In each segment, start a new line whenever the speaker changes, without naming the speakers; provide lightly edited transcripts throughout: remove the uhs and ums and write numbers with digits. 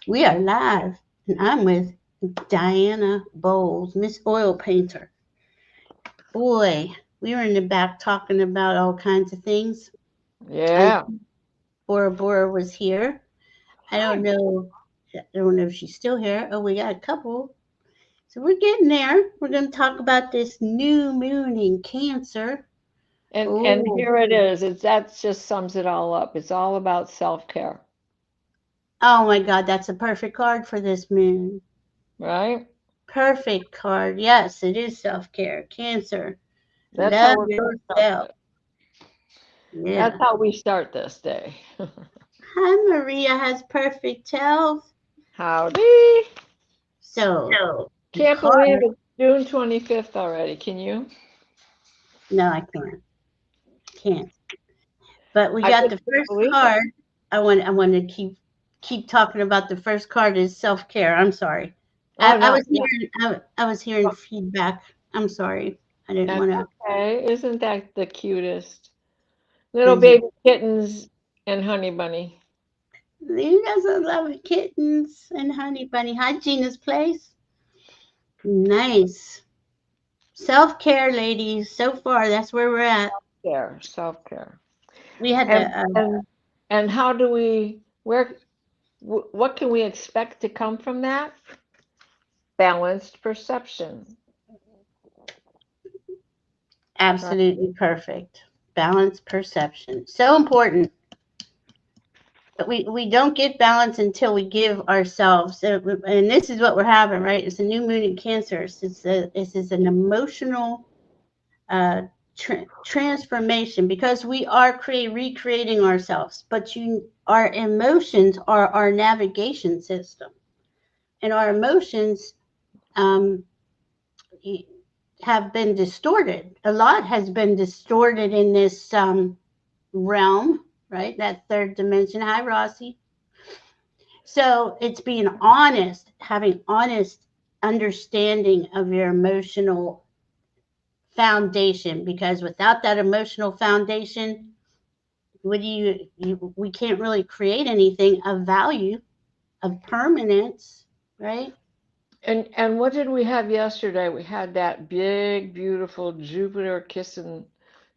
We are live, and I'm with Diana Bowles, Miss Oil Painter. Boy, we were in the back talking about all kinds of things. And
Yeah.
Bora Bora was here. I don't
Hi.
know. I don't know if she's still here. Oh, we got a couple. So we're getting there. We're going to talk about this new moon in Cancer.
And
Oh,
here it is. It's that just sums it all up. It's all about self-care,
oh my God, that's a perfect card for this moon.
right?
Perfect card. Yes, it is self care. Cancer.
That's how
Love
we're going to start
yourself.
this. That's
Yeah.
how we start this day.
Hi, Maria has perfect health.
Howdy.
So, the
Can't believe
card,
it's June 25th already. Can you?
no, I can't. Can't. But we
I
got
just
the
can't
first
believe it.
card. I want to keep talking about the first card is self care. I'm sorry.
Oh,
I
no,
was
no.
hearing I was hearing feedback. I'm sorry. I didn't
That's
want to.
okay. Isn't that the cutest? Little
Is it?
baby kittens and honey bunny.
You guys are loving kittens and honey bunny. Hi, Gina's place. Nice. Self care, ladies. So far, that's where we're at.
Care, self-care.
We had
And
to.
and and how do we what can we expect to come from that? Balanced perception. Right.
Absolutely perfect. Balance perception. So important. But we don't get balance until we give ourselves. And this is what we're having, right? It's a new moon in Cancer. This is an emotional uh, transformation because we are recreating ourselves. But our emotions are our navigation system. And our emotions um, have been distorted. A lot has been distorted in this realm, right? That third dimension. Hi, Rossi. So it's being honest, having honest understanding of your emotional foundation. Because without that emotional foundation, what do we can't really create anything of value, of permanence, right?
And what did we have yesterday? We had that big, beautiful Jupiter kissing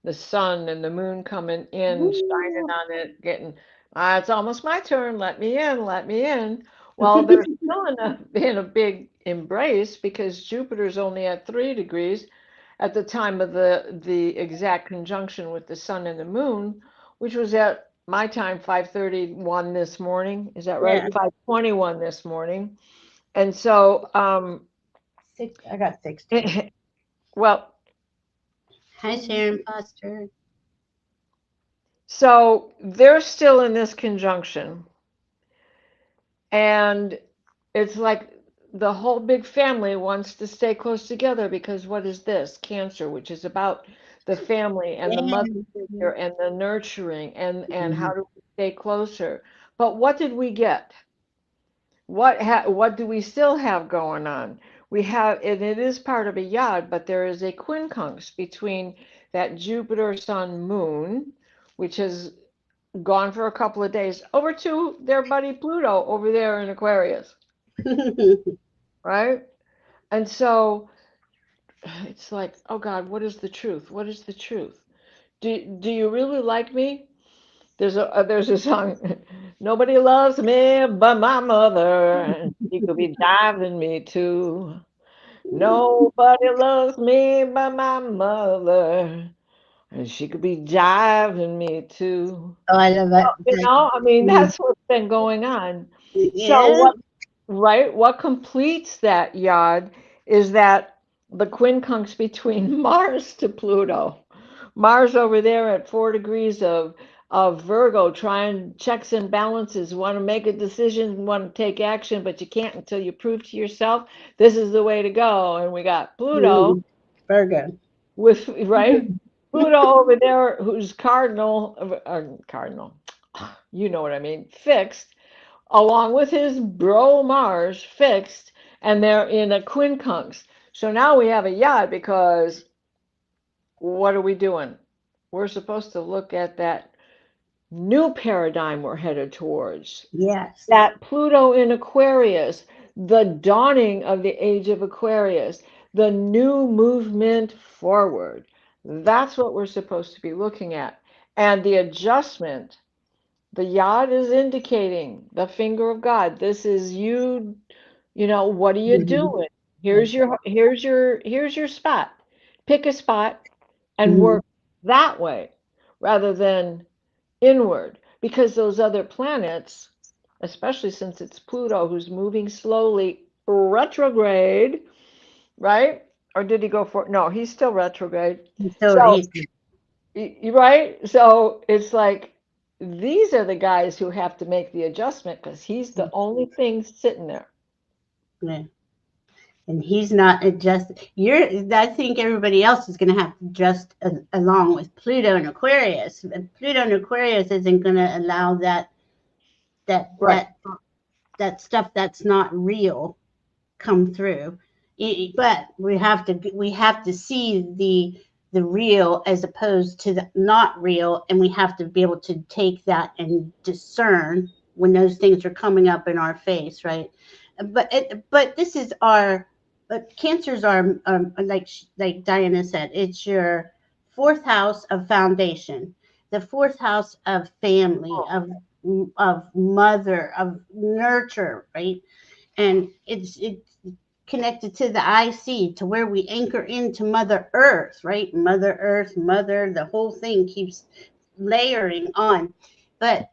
the sun and the moon coming in, shining
Woo.
on it, getting, it's almost my turn. Let me in, let me in. Well, they're still in a big embrace because Jupiter's only at 3 degrees at the time of the exact conjunction with the sun and the moon, which was at my time 5:31 this morning. Is that
Yeah,
right? 5:21 this morning. And so,
I got 60.
well,
Hi, Sharon Foster.
so they're still in this conjunction, and it's like the whole big family wants to stay close together because what is this? Cancer, which is about the family and the mother
Yeah.
figure and the nurturing and how
Mhm.
do we stay closer? But what did we get? What do we still have going on? We have, and it is part of a yod, but there is a quincunx between that Jupiter, Sun, Moon, which has gone for a couple of days, over to their buddy Pluto over there in Aquarius, right? And so it's like, oh God, what is the truth? What is the truth? Do you really like me? There's a song. Nobody loves me but my mother, and she could be diving me too. Nobody loves me but my mother, and she could be jiving me too.
Oh, I love that.
I mean, that's what's been going on. So
Yeah.
what, right? What completes that yod is that the quincunx between Mars to Pluto. Mars over there at 4 degrees of Virgo, trying checks and balances, want to make a decision, want to take action, but you can't until you prove to yourself this is the way to go. And we got Pluto
Mm, Virgo.
with, right? Pluto over there, who's cardinal, you know what I mean, fixed, along with his bro Mars fixed, and they're in a quincunx. So now we have a yacht because what are we doing? We're supposed to look at that new paradigm we're headed towards.
Yes.
That Pluto in Aquarius, the dawning of the age of Aquarius, the new movement forward. That's what we're supposed to be looking at. And the adjustment, the yod is indicating the finger of God. This is you, what are you
Mhm.
doing? Here's your spot. Pick a spot and
Mhm.
work that way rather than inward, because those other planets, especially since it's Pluto who's moving slowly retrograde, right? Or did he go for no, he's still retrograde.
So
So,
he's
right? So it's like these are the guys who have to make the adjustment because he's the only thing sitting there.
yeah. And he's not adjusting. I think everybody else is going to have to adjust along with Pluto and Aquarius. And Pluto and Aquarius isn't going to allow that
Right.
that that stuff that's not real come through. But we have to see the real as opposed to the not real, and we have to be able to take that and discern when those things are coming up in our face, right? But this is our but cancers are like Diana said, it's your fourth house of foundation, the fourth house of family, of mother, of nurture, right? And it's connected to the IC, to where we anchor into Mother Earth, right? Mother Earth, Mother, the whole thing keeps layering on. But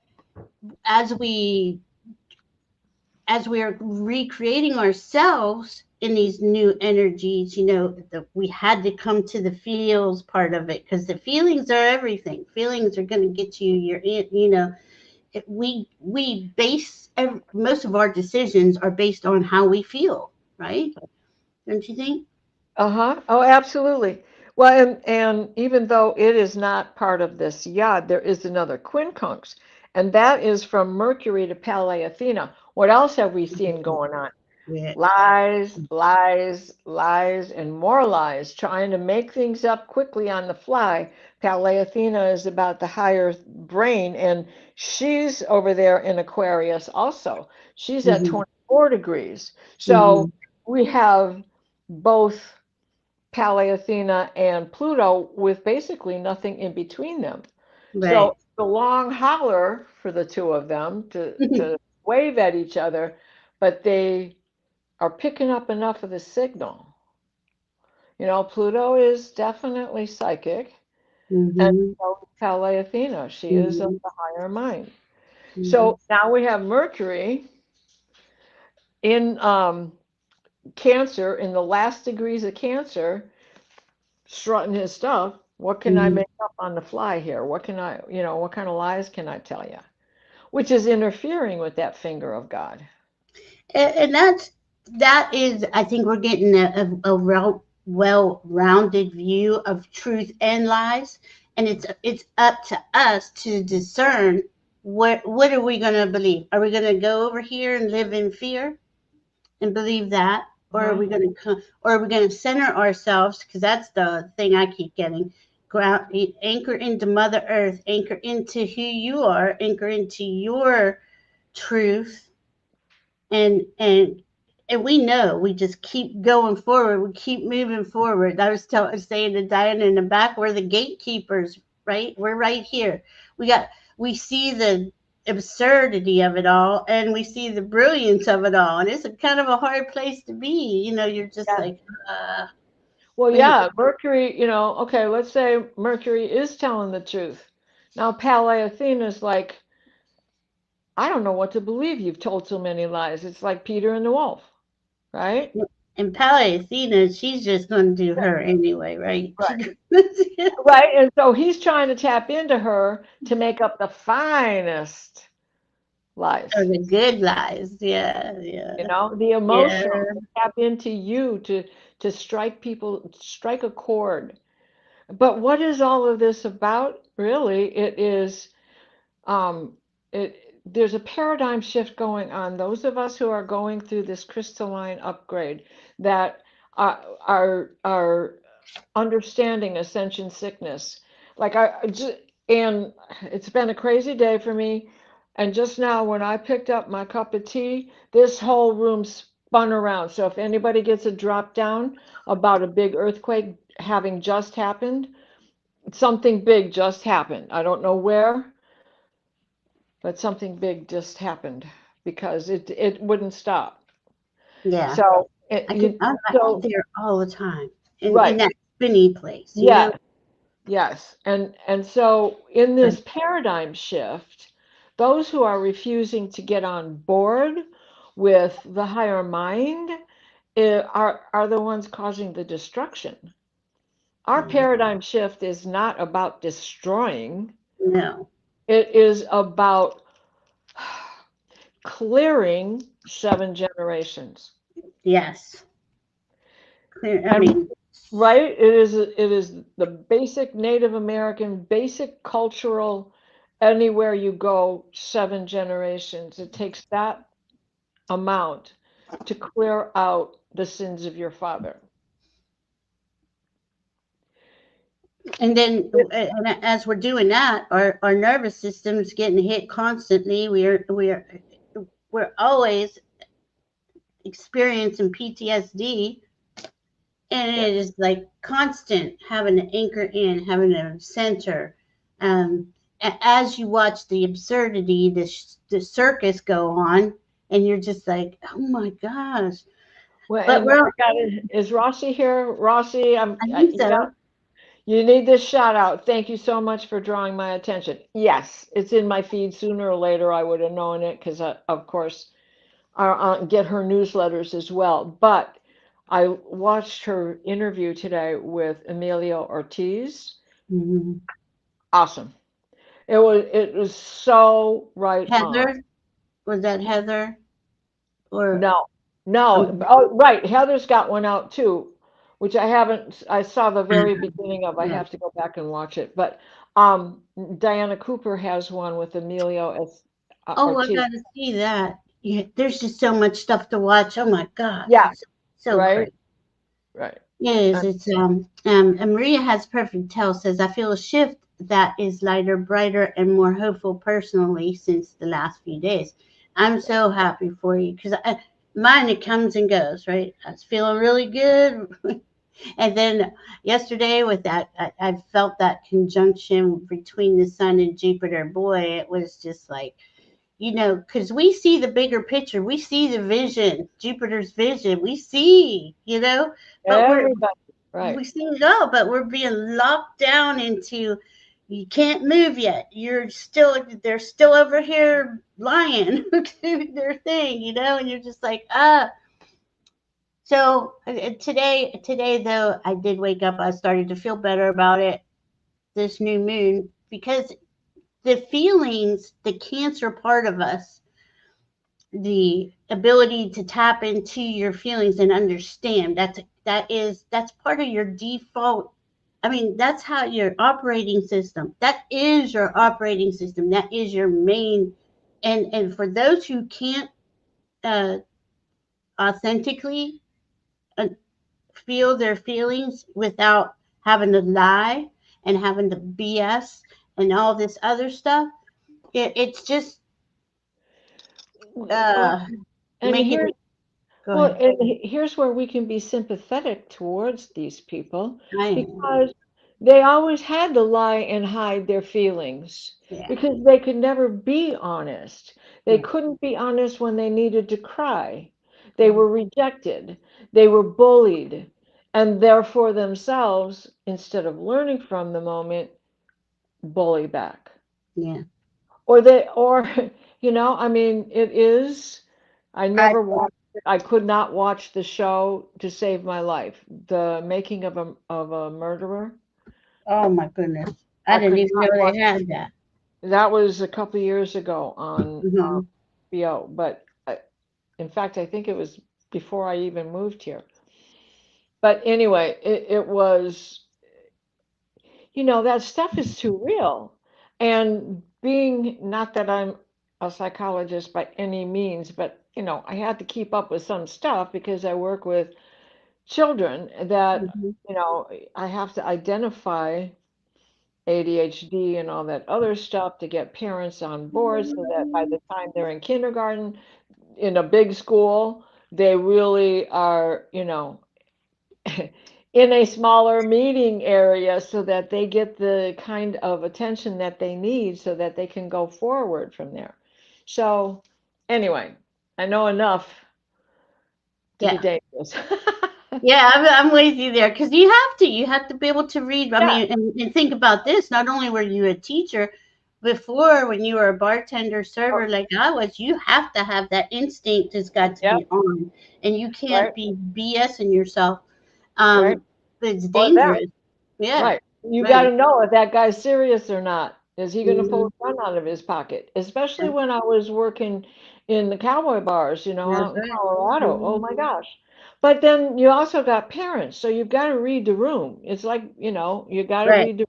as we as we are recreating ourselves in these new energies, we had to come to the feels part of it, because the feelings are everything. Feelings are going to get you we base most of our decisions are based on how we feel, right? Don't you think?
Uh-huh. Oh, absolutely. Well, and even though it is not part of this yod, there is another quincunx, and that is from Mercury to Palais Athena. What else have we seen going on?
Yeah.
Lies, lies, lies, and more lies, trying to make things up quickly on the fly. Palais Athena is about the higher brain, and she's over there in Aquarius also. She's at
Hmm.
24 degrees. So
Hmm.
we have both Palais Athena and Pluto with basically nothing in between them.
Right.
So the long holler for the two of them to wave at each other, but they are picking up enough of the signal. Pluto is definitely psychic, and
Hmm.
so is Palais Athena. She is of
Hmm.
the higher mind.
Hmm.
So now we have Mercury in Cancer, in the last degrees of Cancer, strutting his stuff. What can I
Hmm.
make up on the fly here? What kind of lies can I tell you? Which is interfering with that finger of God.
And that is, I think we're getting a well-rounded view of truth and lies, and it's up to us to discern what are we going to believe. Are we going to go over here and live in fear and believe that, or are
Uh-huh.
we going to come, or are we going to center ourselves, because that's the thing I keep getting, ground, anchor into Mother Earth, anchor into who you are, anchor into your truth, and and we know, we just keep going forward, we keep moving forward. I was saying to Diana in the back, we're the gatekeepers, right? We're right here. We see the absurdity of it all, and we see the brilliance of it all, and it's a kind of a hard place to be. You're just
Yeah.
like,
Well,
when you
yeah, Mercury, okay, let's say Mercury is telling the truth. Now, Palais Athena's like, I don't know what to believe. You've told so many lies. It's like Peter and the wolf, right?
and Pallas Athena, she's just going to do her anyway, right?
Right.
She,
Right. And so he's trying to tap into her to make up the finest
or
lies.
the good lies, yeah, yeah,
The
yeah.
emotional, to tap into you, to strike people, strike a chord. But what is all of this about? Really, it is there's a paradigm shift going on. Those of us who are going through this crystalline upgrade that are understanding ascension sickness. Like And it's been a crazy day for me. And just now, when I picked up my cup of tea, this whole room spun around. So if anybody gets a drop down about a big earthquake having just happened, something big just happened. I don't know where, but something big just happened because it wouldn't stop.
Yeah.
So
I'm there all the time in
right,
that spinny place, you know?
yeah, yes, and so in
But
this paradigm shift, those who are refusing to get on board with the higher mind are the ones causing the destruction. Our
mm,
paradigm shift is not about destroying;
no.
it is about clearing 7 generations.
Yes. I
And
mean,
right, it is the basic Native American, basic cultural, anywhere you go, 7 generations. It takes that amount to clear out the sins of your father.
and then as we're doing that, our nervous system's getting hit constantly. We're always experiencing PTSD, and
Yeah.
it is like constant having to anchor in, having to center. Um, as you watch the absurdity, the circus go on, and you're just like, oh my gosh.
Well,
But
and I got it. Is Rossi here? Rossi,
I think so.
you need this shout out. Thank you so much for drawing my attention. Yes, it's in my feed. Sooner or later, I would have known it because, of course, I get her newsletters as well. But I watched her interview today with Emilio Ortiz.
Mhm.
Awesome. It was so right on.
Heather, was that Heather or
No, no.
um,
Oh, right. Heather's got one out too, which I haven't. I saw the very beginning of. I
yeah.
have to go back and watch it. But Diana Cooper has one with Emilio as
Oh, I
Ortiz.
gotta see that. Yeah, there's just so much stuff to watch. Oh my gosh,
Yeah,
it's so
right,
crazy.
right.
It is. It's and Maria has perfect health says I feel a shift that is lighter, brighter, and more hopeful personally since the last few days. I'm so happy for you because mine it comes and goes. Right, I was feeling really good, and then yesterday with that, I felt that conjunction between the Sun and Jupiter. Boy, it was just like because we see the bigger picture, we see the vision, Jupiter's vision, we see, but
Everybody, right.
we see it all, but we're being locked down into you can't move yet. They're still over here lying doing their thing, and you're just like, ah. So today though, I did wake up. I started to feel better about it. This new moon, because the feelings, the cancer part of us, the ability to tap into your feelings and understand that's part of your default. I mean, that's how your operating system, that is your operating system, that is your main. And for those who can't uh, authentically uh, feel their feelings without having to lie and having to BS and all this other stuff, it's just
Well,
uh
and
making
here,
go
well,
ahead.
and here's where we can be sympathetic towards these people
I am.
because they always had to lie and hide their feelings
Yeah.
because they could never be honest. They
Yeah.
couldn't be honest when they needed to cry. They were rejected. They were bullied. And therefore, themselves, instead of learning from the moment, bully back.
Yeah.
Or I mean, it is. I
I
never watched it. I could not watch the show to save my life. The making of a murderer.
Oh my goodness. I
I
didn't
could
even
not
know
watch.
they had that.
That was a couple years ago on
Hmm.
HBO, but in fact, I think it was before I even moved here. But anyway, it was. That stuff is too real. And being, not that I'm a psychologist by any means, but I had to keep up with some stuff because I work with children that,
Hmm.
I have to identify ADHD and all that other stuff to get parents on board so that by the time they're in kindergarten, in a big school, they really are, in a smaller meeting area so that they get the kind of attention that they need so that they can go forward from there. So, anyway, I know enough to be
Yeah.
dangerous.
Yeah, I'm with you there because you have to be able to read. I
Yeah,
mean, and think about this. Not only were you a teacher before, when you were a bartender, server like I was, you have to have that instinct has got to
yeah,
be on, and you can't
right,
be BSing yourself.
right.
It's
Or that,
dangerous. Yeah,
right. You got
right.
to know if that guy's serious or not. Is he going to pull
Hmm.
a gun out of his pocket? Especially when I was working in the cowboy bars,
That's
out in
right.
Colorado. Oh
Hmm.
my gosh. But then you also got parents, so you've got to read the room. It's like, you got to
Right.
read the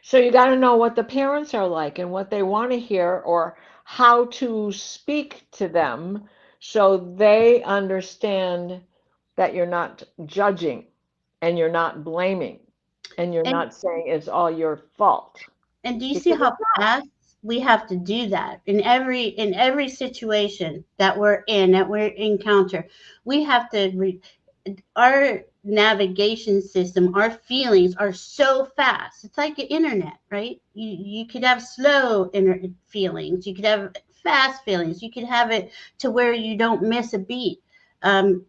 So you got to know what the parents are like and what they want to hear or how to speak to them so they understand that you're not judging and you're not blaming and you're
And
not saying it's all your fault
And do you see
because it's
how fast we have to do that in every situation that we encounter? We have to our navigation system, our feelings are so fast. It's like the internet, right? You could have slow feelings, you could have fast feelings, you could have it to where you don't miss a beat. Um,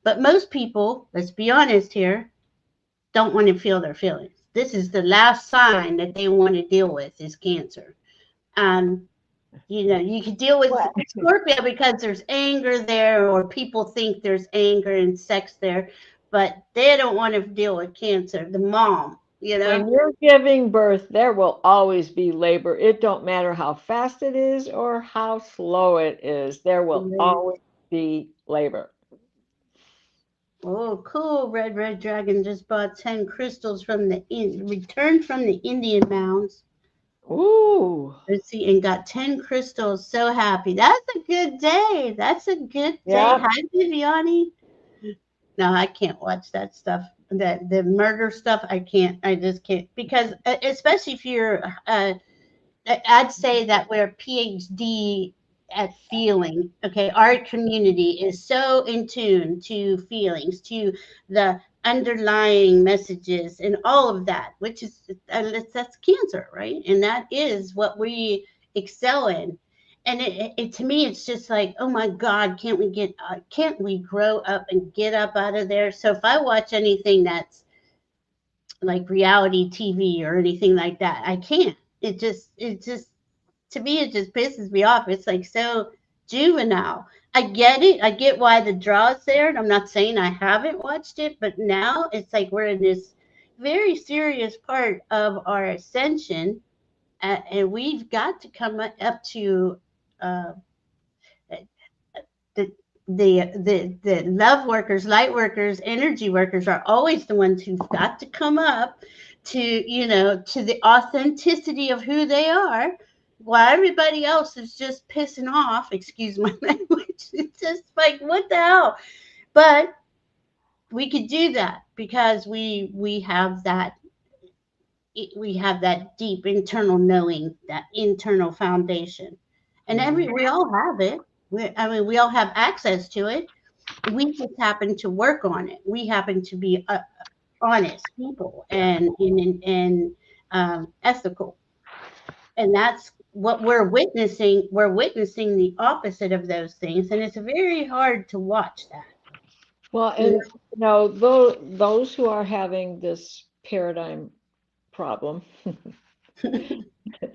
but most people, let's be honest here, don't want to feel their feelings. This is the last sign that they want to deal with is cancer. Um, you can deal with
what?
Scorpio because there's anger there, or people think there's anger and sex there, but they don't want to deal with cancer. The mom,
When you're giving birth, there will always be labor. It don't matter how fast it is or how slow it is. There will always be labor.
Oh, cool. Red Dragon just bought 10 crystals from returned from the Indian mounds.
Ooh,
Let's see, and got 10 crystals. So happy. That's a good day. That's a good day.
yeah.
Hi, Viviani. No, I can't watch that stuff. That the murder stuff, I can't. I just can't because especially if you're, I'd say that we're PhD at feeling. Okay, our community is so in tune to feelings, to the underlying messages, and all of that, which is that's cancer, right? And that is what we excel in. And to me, it's just like, oh my God, can't we grow up and get up out of there? So if I watch anything that's like reality TV or anything like that, I can't. It just to me it just pisses me off. It's like so juvenile. I get it. I get why the draw is there, and I'm not saying I haven't watched it, but now it's like we're in this very serious part of our ascension, and we've got to come up to uh, the the love workers, light workers, energy workers are always the ones who've got to come up to to the authenticity of who they are, while everybody else is just pissing off. Excuse my language. It's just like what the hell. But we could do that because we have that deep internal knowing, that internal foundation, and
Mhm.
we all have it. I mean, we all have access to it. We just happen to work on it. We happen to be honest people and ethical, and that's what we're witnessing. We're witnessing the opposite of those things, and it's very hard to watch that.
Well,
You
and those who are having this paradigm problem,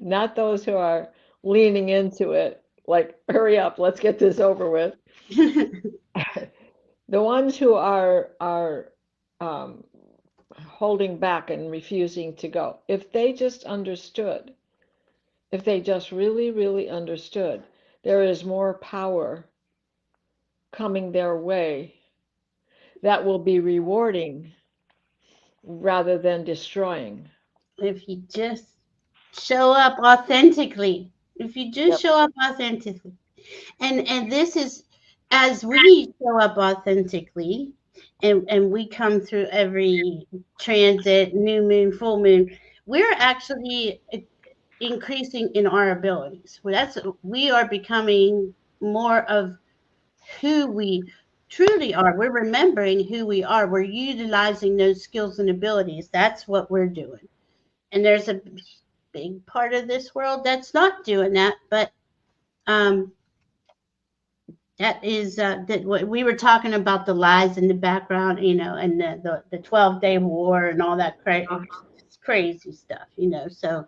not those who are leaning into it, like, hurry up, let's get this over with.
know?
The ones who are um, holding back and refusing to go, if they just understood, if they just really, really understood, there is more power coming their way that will be rewarding rather than destroying.
If you just show up authentically, if you just
Yep.
show up authentically, and this is as we show up authentically, and we come through every transit, new moon, full moon, we're actually increasing in our abilities. We are becoming more of who we truly are. We're remembering who we are. We're utilizing those skills and abilities. That's what we're doing. And there's a big part of this world that's not doing that, but um, that is that what we were talking about, the lies in the background, and the 12-day war and all that crazy stuff, So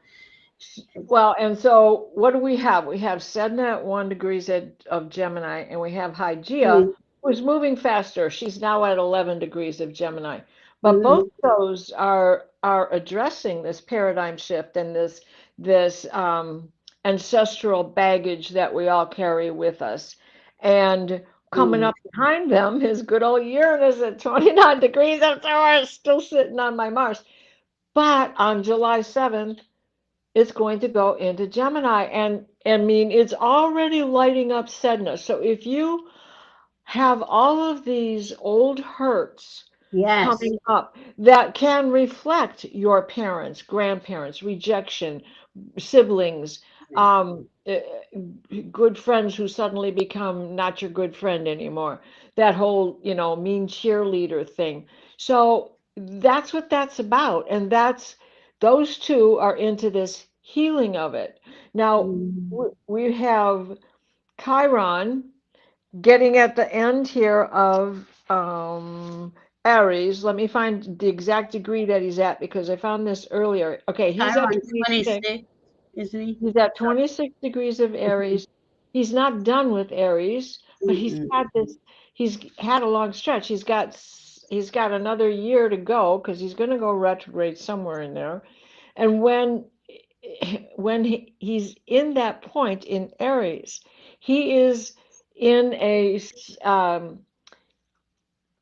Well, and so what do we have? We have Sedna at 1 degrees of Gemini, and we have Hygeia,
mm,
who's moving faster. She's now at 11 degrees of Gemini. But both
mhm,
of those are addressing this paradigm shift and this ancestral baggage that we all carry with us. And coming
mm,
up behind them is good old Uranus at 29 degrees of Taurus, still sitting on my Mars. But on July 7th, it's going to go into Gemini. And I mean, it's already lighting up Sedna. So if you have all of these old hurts
yes,
coming up that can reflect your parents, grandparents, rejection, siblings, good friends who suddenly become not your good friend anymore. That whole, mean cheerleader thing. So that's what that's about. And those two are into this healing of it. Now,
mm,
we have Chiron getting at the end here of Aries. Let me find the exact degree that he's at because I found this earlier. Okay, he's at
Chiron's
26.
26, isn't he?
He's at 26 degrees of Aries. He's not done with Aries, but
Mm-mm.
he's had a long stretch. He's got another year to go because he's going to go retrograde somewhere in there. And when he's in that point in Aries, he is in a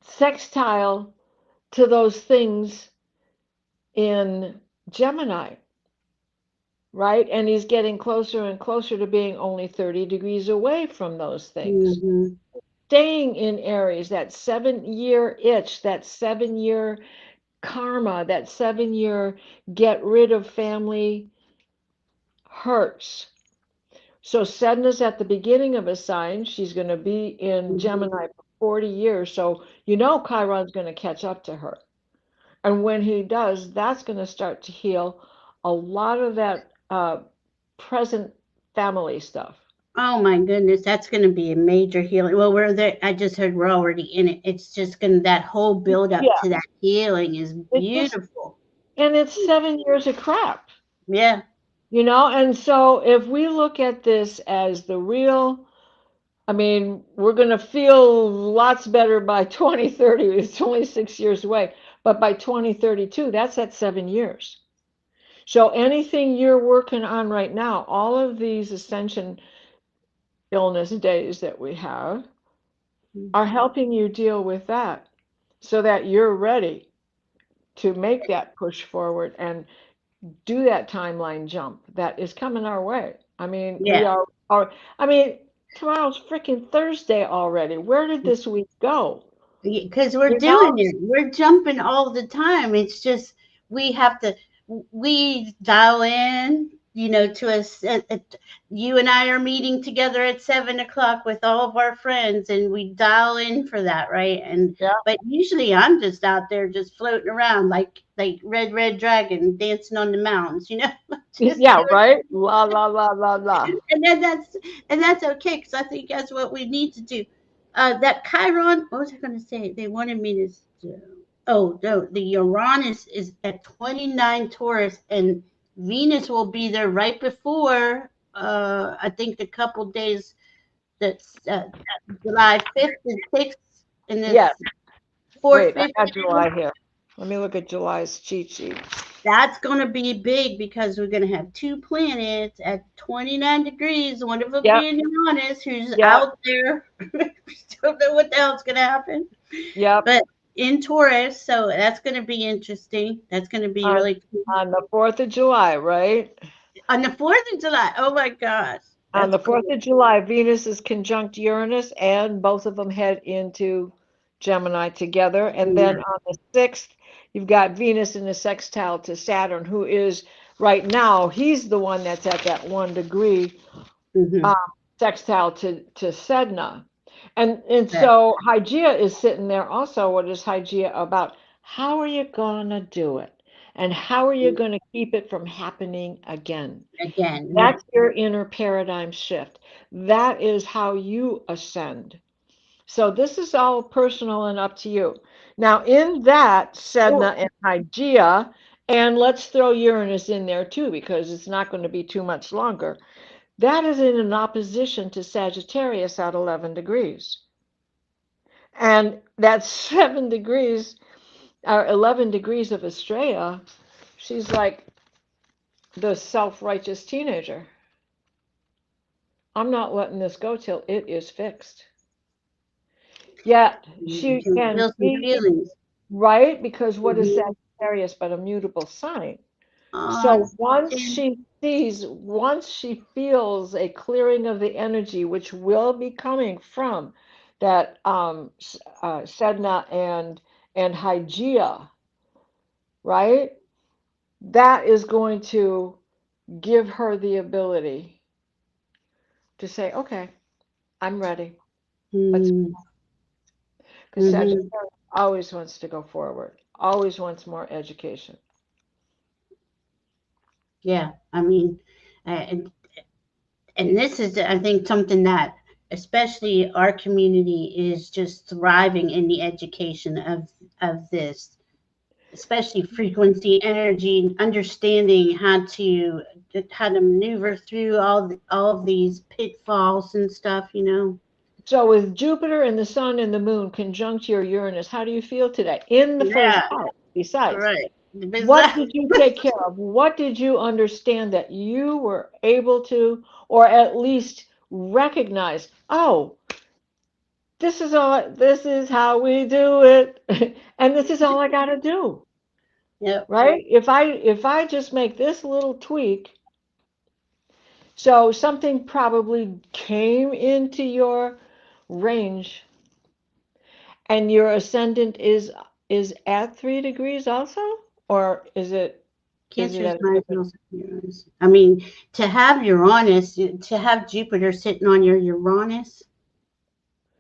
sextile to those things in Gemini, right? And he's getting closer and closer to being only 30 degrees away from those things.
Mm-hmm.
Staying in Aries, that 7 year itch, that 7 year karma, that 7 year get rid of family hurts. So Sedna's at the beginning of a sign. She's going to be in
Mm-hmm.
Gemini for 40 years. So Chiron's going to catch up to her. And when he does, that's going to start to heal a lot of that present family stuff.
Oh my goodness, that's going to be a major healing. Well, we're there. I just heard we're already in it. It's just going to, that whole build up
Yeah,
to that healing is
it just
beautiful.
and it's 7 years of crap,
Yeah.
And so if we look at this as the real, I mean, we're going to feel lots better by 2030. It's only 6 years away, but by 2032, that's at 7 years. So anything you're working on right now, all of these ascension illness days that we have are helping you deal with that so that you're ready to make that push forward and do that timeline jump that is coming our way. I mean, we
Yeah.
are I mean, tomorrow's freaking Thursday already. Where did this week go?
Because we're
You know?
doing it. We're jumping all the time. It's just we have to we dial in, to us. You and I are meeting together at 7 o'clock with all of our friends, and we dial in for that, right? And
Yeah.
but usually I'm just out there just floating around like red dragon dancing on the mountains, just
Yeah, right? La la la la la.
and then that's okay because I think that's what we need to do. That Chiron, what was I going to say? They wanted me to. Oh no, the Uranus is at 29 Taurus, and Venus will be there right before. I think the couple days that's July 5th and 6th, and
Yes.
this 4th,
Wait, I
5th,
got July here. Let me look at July's cheat sheet.
that's going to be big because we're going to have two planets at 29 degrees, one of them
Yep,
being Uranus, who's
yep,
out there. Don't know what the hell's going to happen.
yep.
But in Taurus, so that's going to be interesting. That's going to be
On
really cool.
on the 4th of July, right?
On the 4th of July, oh my gosh,
On
that's
the
cool.
4th of July, Venus is conjunct Uranus, and both of them head into Gemini together. And then on the 6th, you've got Venus in the sextile to Saturn, who is right now, he's the one that's at that 1 degree
Mm-hmm.
sextile to Sedna. And
Right.
so Hygeia is sitting there also. What is Hygeia about? How are you going to do it? And how are you going to keep it from happening again?
Again, right.
That's your inner paradigm shift. That is how you ascend. So this is all personal and up to you. Now, in that,
Well,
Sedna and Hygeia, and let's throw Uranus in there too, because it's not going to be too much longer. That is in an opposition to Sagittarius at 11 degrees. And that 7 degrees, or 11 degrees of Estrella, she's like the self righteous teenager. I'm not letting this go till it is fixed. Yet
you
she
can
can
feel some
be
feelings.
right, because what is
Mm-hmm.
Sagittarius but a mutable sign?
Oh,
So once
and
she sees, once she feels a clearing of the energy, which will be coming from that Sedna and Hygeia, right? That is going to give her the ability to say, okay, I'm ready. Let's,
mm,
because
mm-hmm.
Sagittarius always wants to go forward, always wants more education.
Yeah, I mean, and this is, I think, something that especially our community is just thriving in the education of this, especially frequency, energy, understanding how to maneuver through all of these pitfalls and stuff, you know.
So with Jupiter and the Sun and the Moon conjunct your Uranus, how do you feel today? In the first
Yeah,
house, besides,
right.
what did you take care of? What did you understand that you were able to, or at least recognize? Oh, this is how we do it, and this is all I got to do,
Yep.
right? If I just make this little tweak, so something probably came into your range. And your ascendant is at 3 degrees also, or is it
Cancer's
at a
nice and
different?
also Uranus. I mean, to have Uranus, to have Jupiter sitting on your Uranus,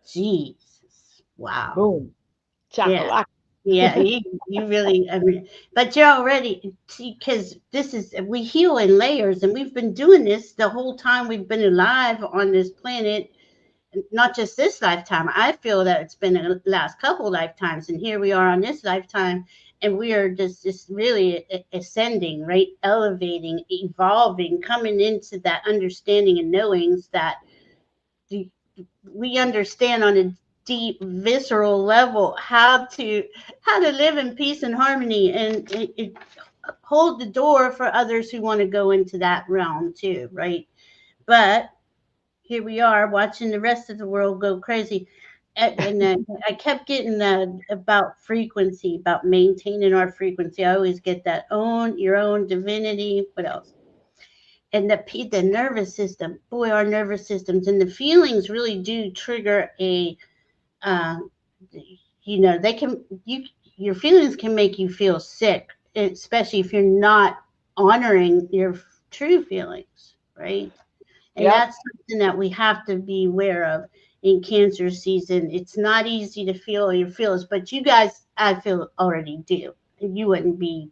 Jesus, wow.
Boom,
Yeah,
chakalaka.
yeah, you really, I mean, but you're already, see, because this is, we heal in layers, and we've been doing this the whole time we've been alive on this planet, not just this lifetime. I feel that it's been the last couple lifetimes, and here we are on this lifetime, and we are just really ascending, right? Elevating, evolving, coming into that understanding and knowings that the, we understand on a deep visceral level how to live in peace and harmony, and hold the door for others who want to go into that realm too, right? But here we are watching the rest of the world go crazy. And I kept getting about frequency, about maintaining our frequency. I always get that, own your own divinity. What else? And the nervous system, boy, our nervous systems and the feelings really do trigger uh, they can, your feelings can make you feel sick, especially if you're not honoring your true feelings, right? And
Yep.
that's something that we have to be aware of in Cancer season. It's not easy to feel your feelings, but you guys, I feel, already do. You wouldn't be,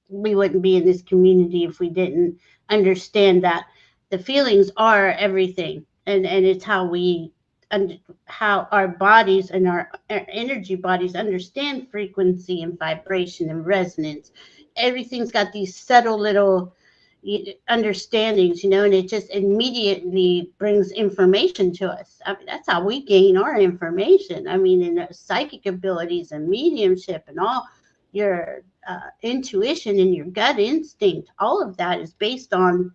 we wouldn't be in this community if we didn't understand that the feelings are everything, and it's how we how our bodies and our energy bodies understand frequency and vibration and resonance. Everything's got these subtle little understandings, and it just immediately brings information to us. I mean, that's how we gain our information. I mean, in psychic abilities and mediumship and all your intuition and your gut instinct, all of that is based on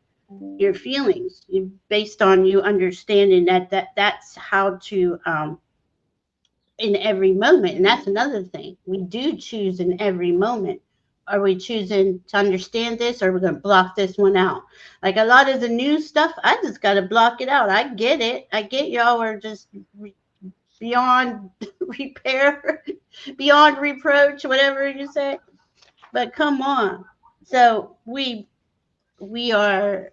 your feelings, based on you understanding that's how to in every moment. And that's another thing, we do choose in every moment. Are we choosing to understand this, or are we going to block this one out? Like a lot of the new stuff, I just got to block it out. I get it, I get y'all are just beyond repair, beyond reproach, whatever you say. But come on. So we are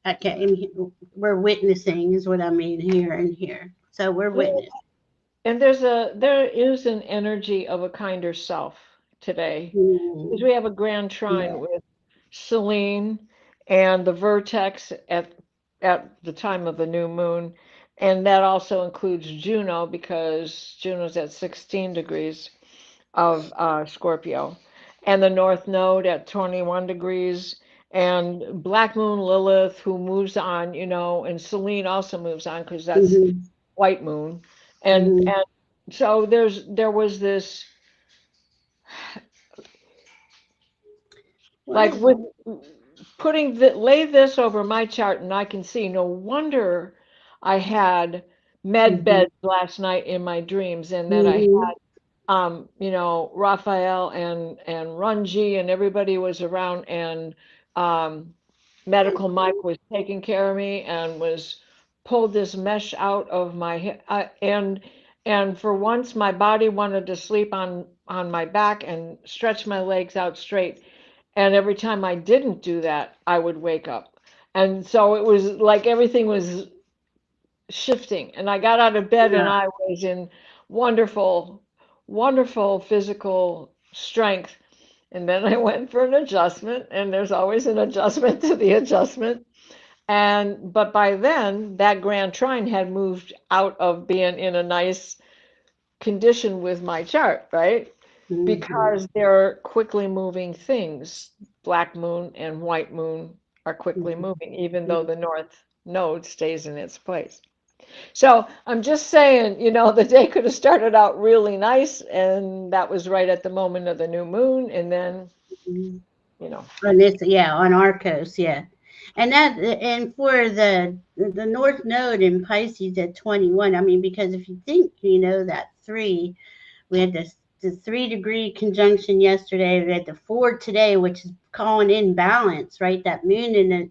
okay. We're witnessing is what I mean here and here. So we're
Well,
witness.
and there is an energy of a kinder self today. Because
Mm,
we have a grand trine
yeah.
with Selene and the vertex at the time of the new moon, and that also includes Juno because Juno's at 16 degrees of Scorpio, and the North Node at 21 degrees, and Black Moon Lilith, who moves on, and Selene also moves on because that's
Hmm.
White Moon,
Hmm.
and so there was this like
What?
with putting lay this over my chart and I can see no wonder I had med
Hmm.
beds last night in my dreams and that I
Hmm.
Raphael and Runji and everybody was around and um, medical Mike was taking care of me and was pulled this mesh out of my and for once my body wanted to sleep on my back and stretch my legs out straight, and every time I didn't do that I would wake up, and so it was like everything was shifting and I got out of bed and
Yeah.
I was in wonderful, wonderful physical strength. And then I went for an adjustment, and there's always an adjustment to the adjustment. And but by then, that grand trine had moved out of being in a nice condition with my chart, right?
Hmm.
Because they're quickly moving things. Black moon and white moon are quickly
Hmm.
moving, even though the north node stays in its place. So I'm just saying, the day could have started out really nice, and that was right at the moment of the new moon, and then,
Hmm.
you know,
On this, yeah, on our coast, yeah. And for the North Node in Pisces at 21, I mean, because if you think, that three, we had the 3 degree conjunction yesterday. We had the 4 today, which is calling in balance, right? That moon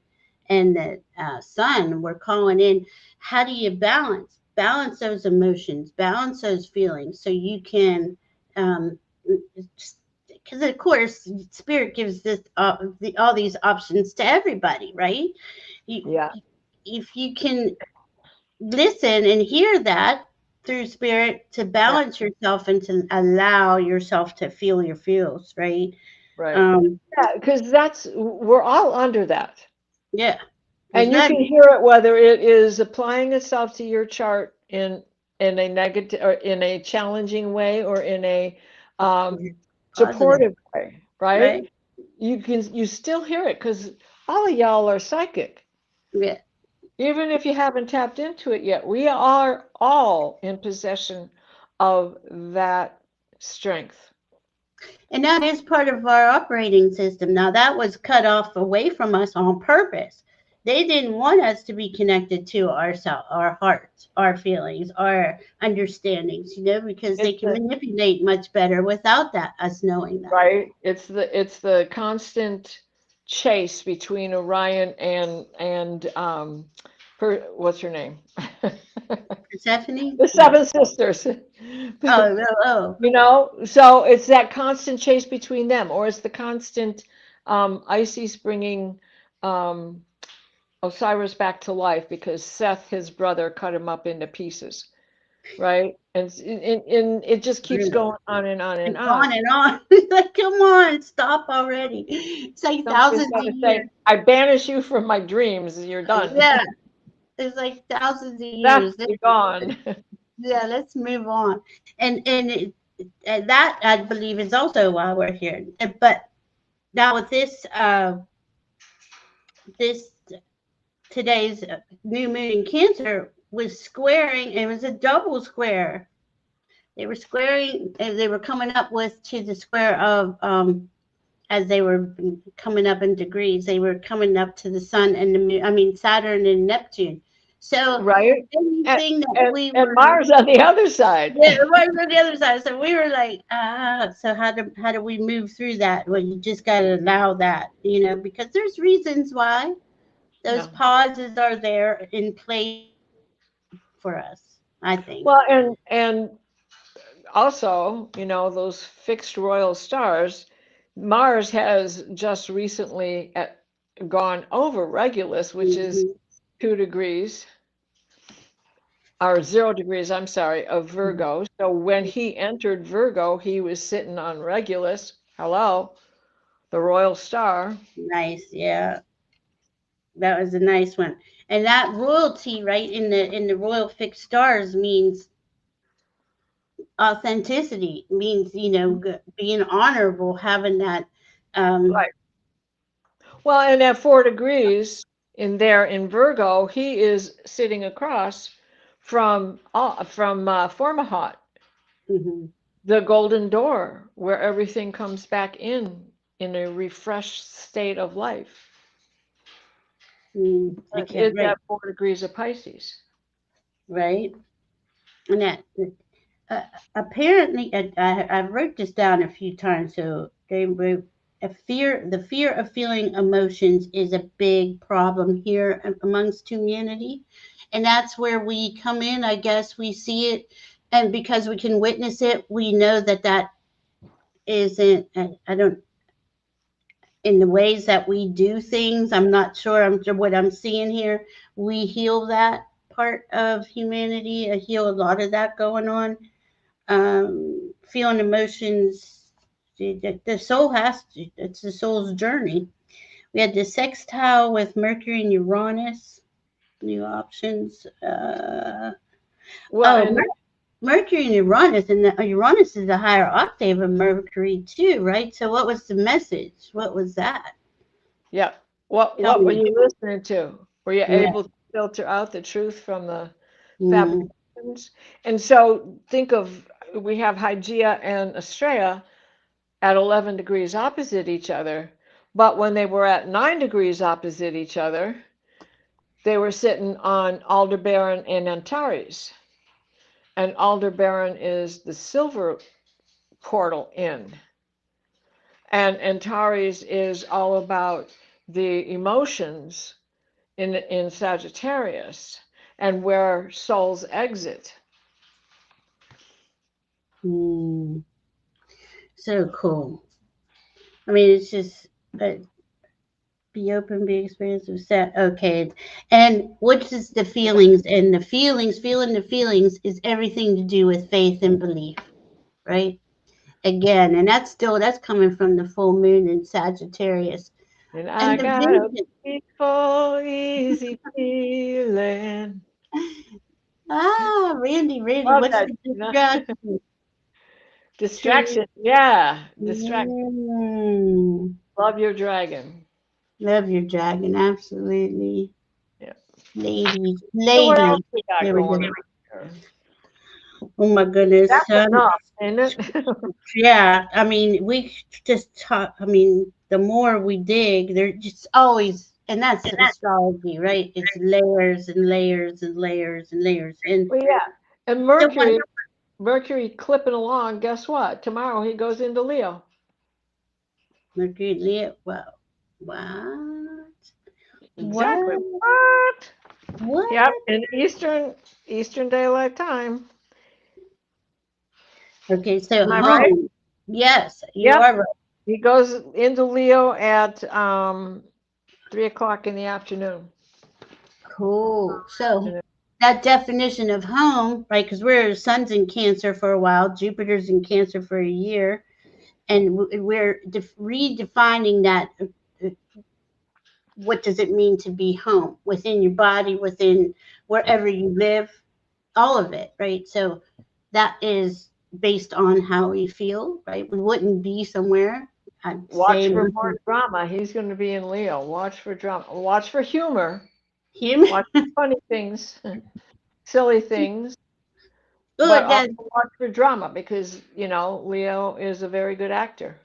and the sun, we're calling in. How do you balance? Balance those emotions, balance those feelings, so you can, um, because of course, spirit gives all these options to everybody, right? You,
yeah,
if you can listen and hear that through spirit to
yeah,
balance yourself and to allow yourself to feel your feels, right?
right.
um
Yeah, because we're all under that.
yeah, there's
And you
not.
can hear it whether it is applying itself to your chart in a negative or in a challenging way or in a
Positive,
supportive way,
right?
right? You still hear it because all of y'all are psychic.
Yeah.
Even if you haven't tapped into it yet, we are all in possession of that strength.
And that is part of our operating system. Now, that was cut off away from us on purpose. They didn't want us to be connected to ourselves, our hearts, our feelings, our understandings, because they
It's
can
the
manipulate much better without that, us knowing that.
right. It's the constant chase between Orion and what's her name?
Persephone?
The
No.
Seven Sisters.
Oh, no. Oh.
So it's that constant chase between them, or it's the constant Isis bringing um, Osiris back to life because Seth, his brother, cut him up into pieces, right? And it just keeps
Really.
going on and on and
And
on.
on and on. Like, come on, stop already. It's like
Somebody's
thousands
got
of
to say,
years.
"I banish you from my dreams. You're done.
Yeah, it's like thousands of
Seth,
years.
you're gone."
Yeah, let's move on. And that I believe is also why we're here. But now with this today's new moon in Cancer was squaring. It was a double square. They were squaring. They were coming up with to the square of as they were coming up in degrees. They were coming up to the sun and the moon. I mean Saturn and Neptune. So
Right? And,
anything that
and,
we
and
were.
Mars on the other side.
Yeah, it was on the other side. So we were like, so how do we move through that? Well, you just gotta allow that, because there's reasons why those
Yeah.
pauses are there in place for us, I think.
Well, and also, those fixed royal stars, Mars has just recently gone over Regulus, which is
Mhm.
2 degrees, or 0 degrees, I'm sorry, of Virgo. So when he entered Virgo, he was sitting on Regulus. Hello, the royal star.
Nice, yeah. That was a nice one. And that royalty, right, in the royal fixed stars means authenticity, means, being honorable, having that um
Right. Well, and at 4 degrees in there in Virgo, he is sitting across from Formahat,
mhm.
the golden door, where everything comes back in a refreshed state of life.
I
And
can't
it's
write,
at 4 degrees of Pisces.
right? And that uh, apparently, I wrote this down a few times. So they wrote the fear of feeling emotions is a big problem here amongst humanity, and that's where we come in. I guess we see it, and because we can witness it, we know that that isn't. I don't, in the ways that we do things. I'm not sure. I'm sure what I'm seeing here. We heal that part of humanity. I heal a lot of that going on. Feeling emotions, the soul has to, it's the soul's journey. We had the sextile with Mercury and Uranus, new options.
Well,
Oh,
and
Mercury and Uranus, and Uranus is a higher octave of Mercury too, right? So what was the message? What was that?
yeah,
Tell
what were
me.
you listening to? Were you
Yeah.
able to filter out the truth from the
Mm,
fabrications? And so think of, we have Hygeia and Astrea at 11 degrees opposite each other, but when they were at 9 degrees opposite each other, they were sitting on Aldebaran and Antares. And Aldebaran is the silver portal in, and Antares is all about the emotions in Sagittarius and where souls exit.
mm. So cool. I mean, it's just uh, be open, be expansive, set. Okay. And what's is the feelings? And the feelings, feeling the feelings is everything to do with faith and belief, right? Again, and that's coming from the full moon in Sagittarius.
And
And
I
the
got a
vision.
peaceful, easy feeling.
Ah, Randy,
Love
what's
that,
the
Gina.
distraction? To
Distraction. Yeah, distraction.
mm,
Love your dragon.
love your dragon, absolutely.
Yeah.
Ladies,
So what else
ladies.
we got
There we
going
go.
on here?
Oh my goodness.
That's enough, ain't it?
Yeah, I mean, we just talk. I mean, the more we dig, there's just always, and that's astrology, right? It's layers and layers and layers and layers. And
Well, yeah. And
the one
Mercury clipping along, guess what? Tomorrow he goes into Leo.
Mercury, Leo, well, what?
Exactly.
What?
What? Yep,
What?
in Eastern Daylight Time.
Okay, so
Am I right?
home. Yes, you
Yep.
are right.
He goes into Leo at 3 o'clock in the afternoon.
Cool. So
And
that definition of home, right? Because we're sun's in Cancer for a while, Jupiter's in Cancer for a year, and we're redefining that. uh, What does it mean to be home within your body, within wherever you live, all of it, right? So that is based on how we feel, right? We wouldn't be somewhere. I'd
watch
say
for more drama. He's going to be in Leo. Watch for drama. Watch for humor.
him.
Watch for funny things, silly things, but
Good.
also watch for drama because, Leo is a very good actor.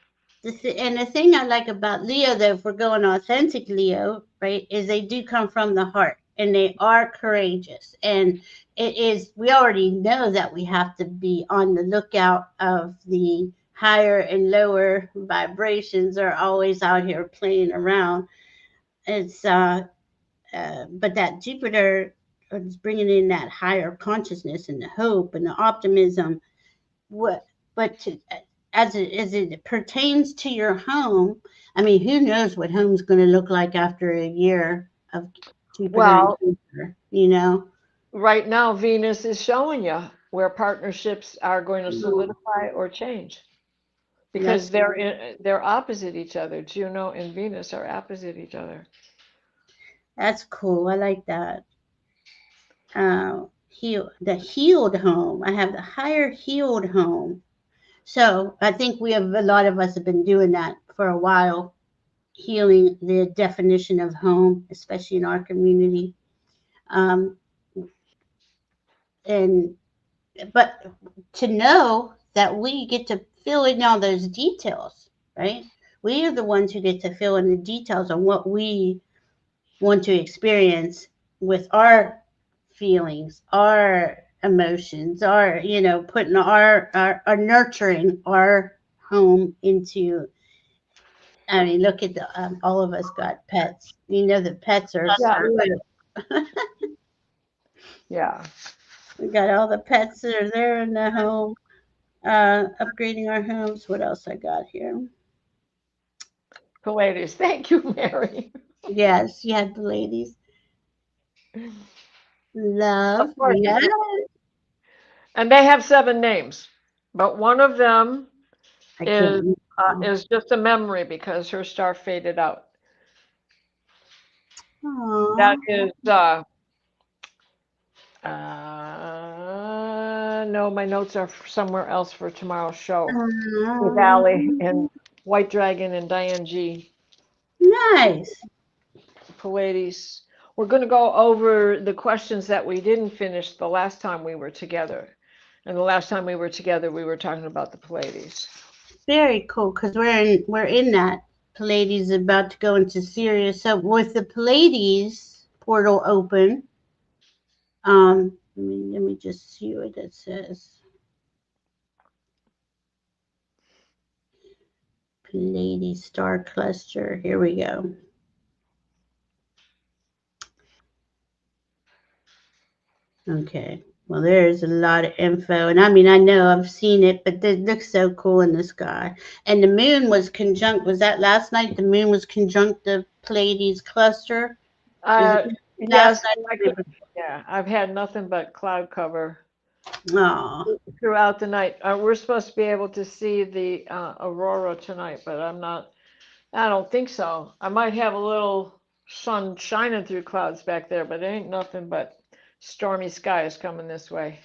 And the thing I like about Leo, though, if we're going authentic Leo, right, is they do come from the heart and they are courageous. And it is, we already know that we have to be on the lookout of the higher and lower vibrations are always out here playing around. It's, but that Jupiter is bringing in that higher consciousness and the hope and the optimism. What, but to, as it pertains to your home, I mean, who knows what home's going to look like after a year of Jupiter and
Well,
Cancer, you know?
right now, Venus is showing you where partnerships are going to
Mm,
solidify or change because
That's
they're opposite each other. Juno and Venus are opposite each other.
that's cool. I like that. The healed home. I have the higher healed home. So I think we have a lot of us have been doing that for a while, healing the definition of home, especially in our community. Um, and but to know that we get to fill in all those details, right? We are the ones who get to fill in the details on what we want to experience with our feelings, our emotions, our, putting our nurturing our home into. I mean, look at all of us got pets. You know, the pets are
Yeah,
spoiled.
yeah.
We got all the pets that are there in the home, upgrading our homes. What else I got here?
Pallades. Thank you, Mary.
Yes, you had the ladies.
Of
Love.
course,
Yeah.
and they have 7 names, but one of them
I
is
can't.
just a memory because her star faded out. That
Aww.
is no, my notes are somewhere else for tomorrow's show with Allie and White Dragon and Diane G.
Nice.
Pallades. We're going to go over the questions that we didn't finish the last time we were together. And the last time we were together, we were talking about the Pallades.
Very cool because we're in that. Pallades is about to go into Sirius. So with the Pallades portal open, let me just see what it says. Pallades star cluster. Here we go. Okay. Well, there's a lot of info, and I mean, I know I've seen it, but it looks so cool in the sky. And the moon was conjunct. Was that last night? The moon was conjunct the Pleiades cluster. Was it last
Yes,
night?
yeah, I've had nothing but cloud cover
Oh,
throughout the night. We're supposed to be able to see the aurora tonight, but I don't think so. I might have a little sun shining through clouds back there, but it ain't nothing but stormy skies coming this way.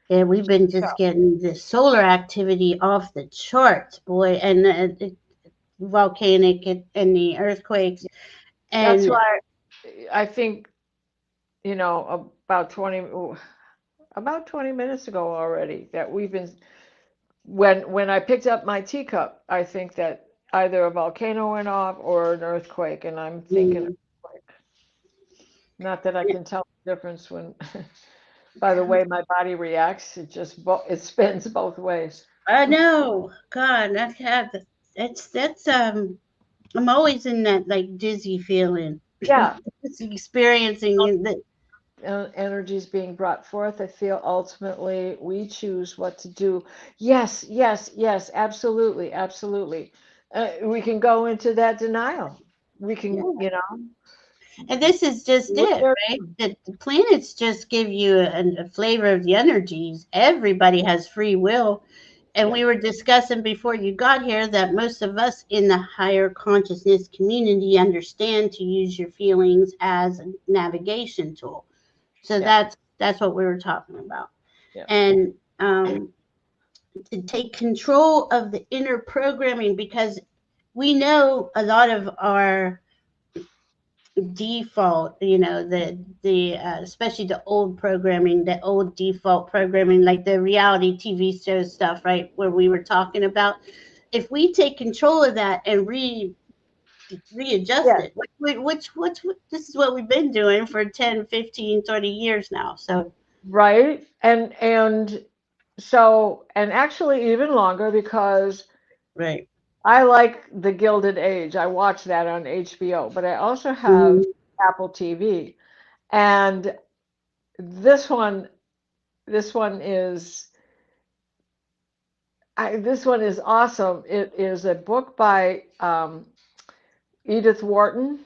yeah, we've been just getting the solar activity off the charts, boy, and the volcanic and the earthquakes.
That's
And
why I think, about 20 minutes ago already that we've been when I picked up my teacup, I think that either a volcano went off or an earthquake, and I'm thinking
mm,
earthquake. Not that I can tell the difference when by the way my body reacts, it spins both ways.
I know, God, I've had that's. I'm always in that like dizzy feeling.
Yeah,
Just experiencing that.
energy is being brought forth. I feel ultimately we choose what to do. Yes, yes, yes, absolutely, absolutely. We can go into that denial. We can,
Yeah. And this is just
what
it,
they're
right? The planets just give you a flavor of the energies. Everybody has free will. And
yeah,
we were discussing before you got here that most of us in the higher consciousness community understand to use your feelings as a navigation tool. So
yeah,
that's what we were talking about.
yeah.
And to take control of the inner programming because we know a lot of our default, the especially the old programming, the old default programming, like the reality TV show stuff, right, where we were talking about. If we take control of that and readjust
Yeah.
it, which this is what we've been doing for 10, 15, 30 years now. So,
Right. And actually even longer because
right.
I like The Gilded Age. I watch that on HBO, but I also have
Mhm.
Apple TV. And this one this one is This one is awesome. It is a book by Edith Wharton.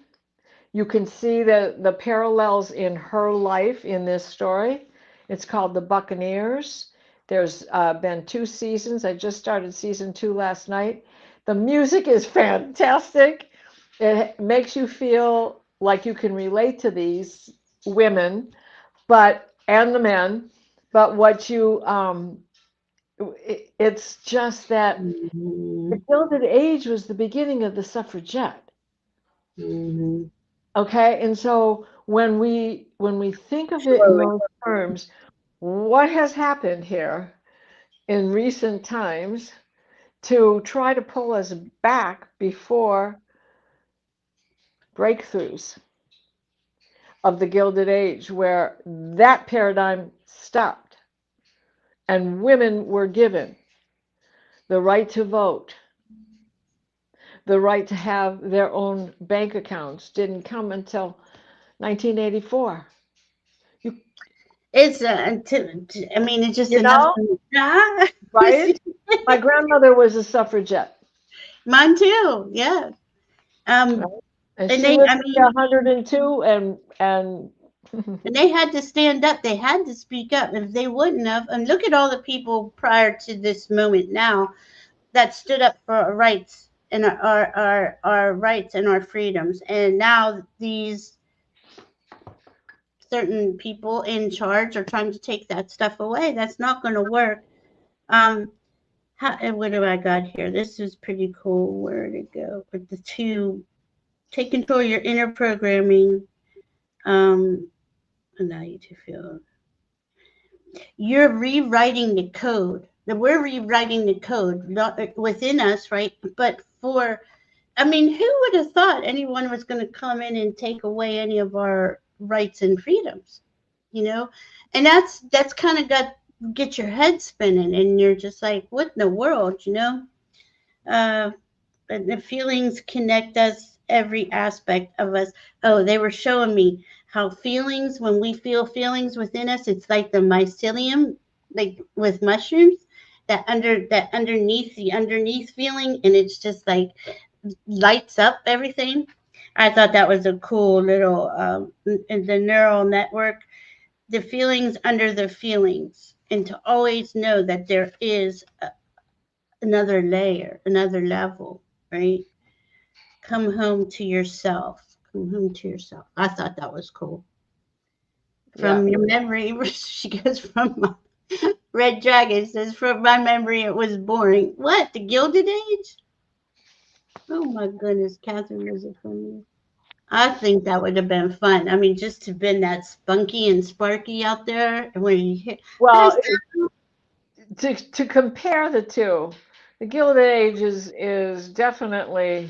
You can see the parallels in her life in this story. It's called The Buccaneers. There's been 2 seasons. I just started season 2 last night. The music is fantastic. It makes you feel like you can relate to these women, and the men. But it's just that
Mm-hmm.
the Gilded Age was the beginning of the suffragette.
Mm-hmm.
Okay, and so when we think of it in
Slowly.
those terms, what has happened here in recent times to try to pull us back before breakthroughs of the Gilded Age, where that paradigm stopped and women were given the right to vote, the right to have their own bank accounts, didn't come until 1984. You,
It's I mean, it's just
you
enough.
know,
Ah.
right? My grandmother was a suffragette,
Mine too. Yeah.
right?
Um,
And
and
she
they,
lived
I
to be
mean,
102 and
and they had to stand up. They had to speak up. If they wouldn't have, and look at all the people prior to this moment now that stood up for our rights and our rights and our freedoms. And now these certain people in charge are trying to take that stuff away. That's not going to work. Um, and what do I got here? This is pretty cool. Where did it go? With the 2, take control of your inner programming. Allow you to feel. You're rewriting the code. We're rewriting the code, not within us, right? But I mean, who would have thought anyone was going to come in and take away any of our rights and freedoms? You know, and that's kind of get your head spinning, and you're just like, what in the world, you know? Uh, but the feelings connect us, every aspect of us. Oh, they were showing me how feelings, when we feel feelings within us, it's like the mycelium, like with mushrooms, that underneath the underneath feeling, and it's just like lights up everything. I thought that was a cool little in the neural network, the feelings under the feelings, and to always know that there is another layer, another level, right? Come home to yourself. Come home to yourself. I thought that was cool.
yeah.
From your memory, she goes from my Red Dragon says, from my memory, it was boring. What? The Gilded Age? Oh my goodness, Catherine was it funny? I think that would have been fun. I mean, just to been that spunky and sparky out there, and when you hear,
Well,
there's
to compare the two, the Gilded Age is definitely,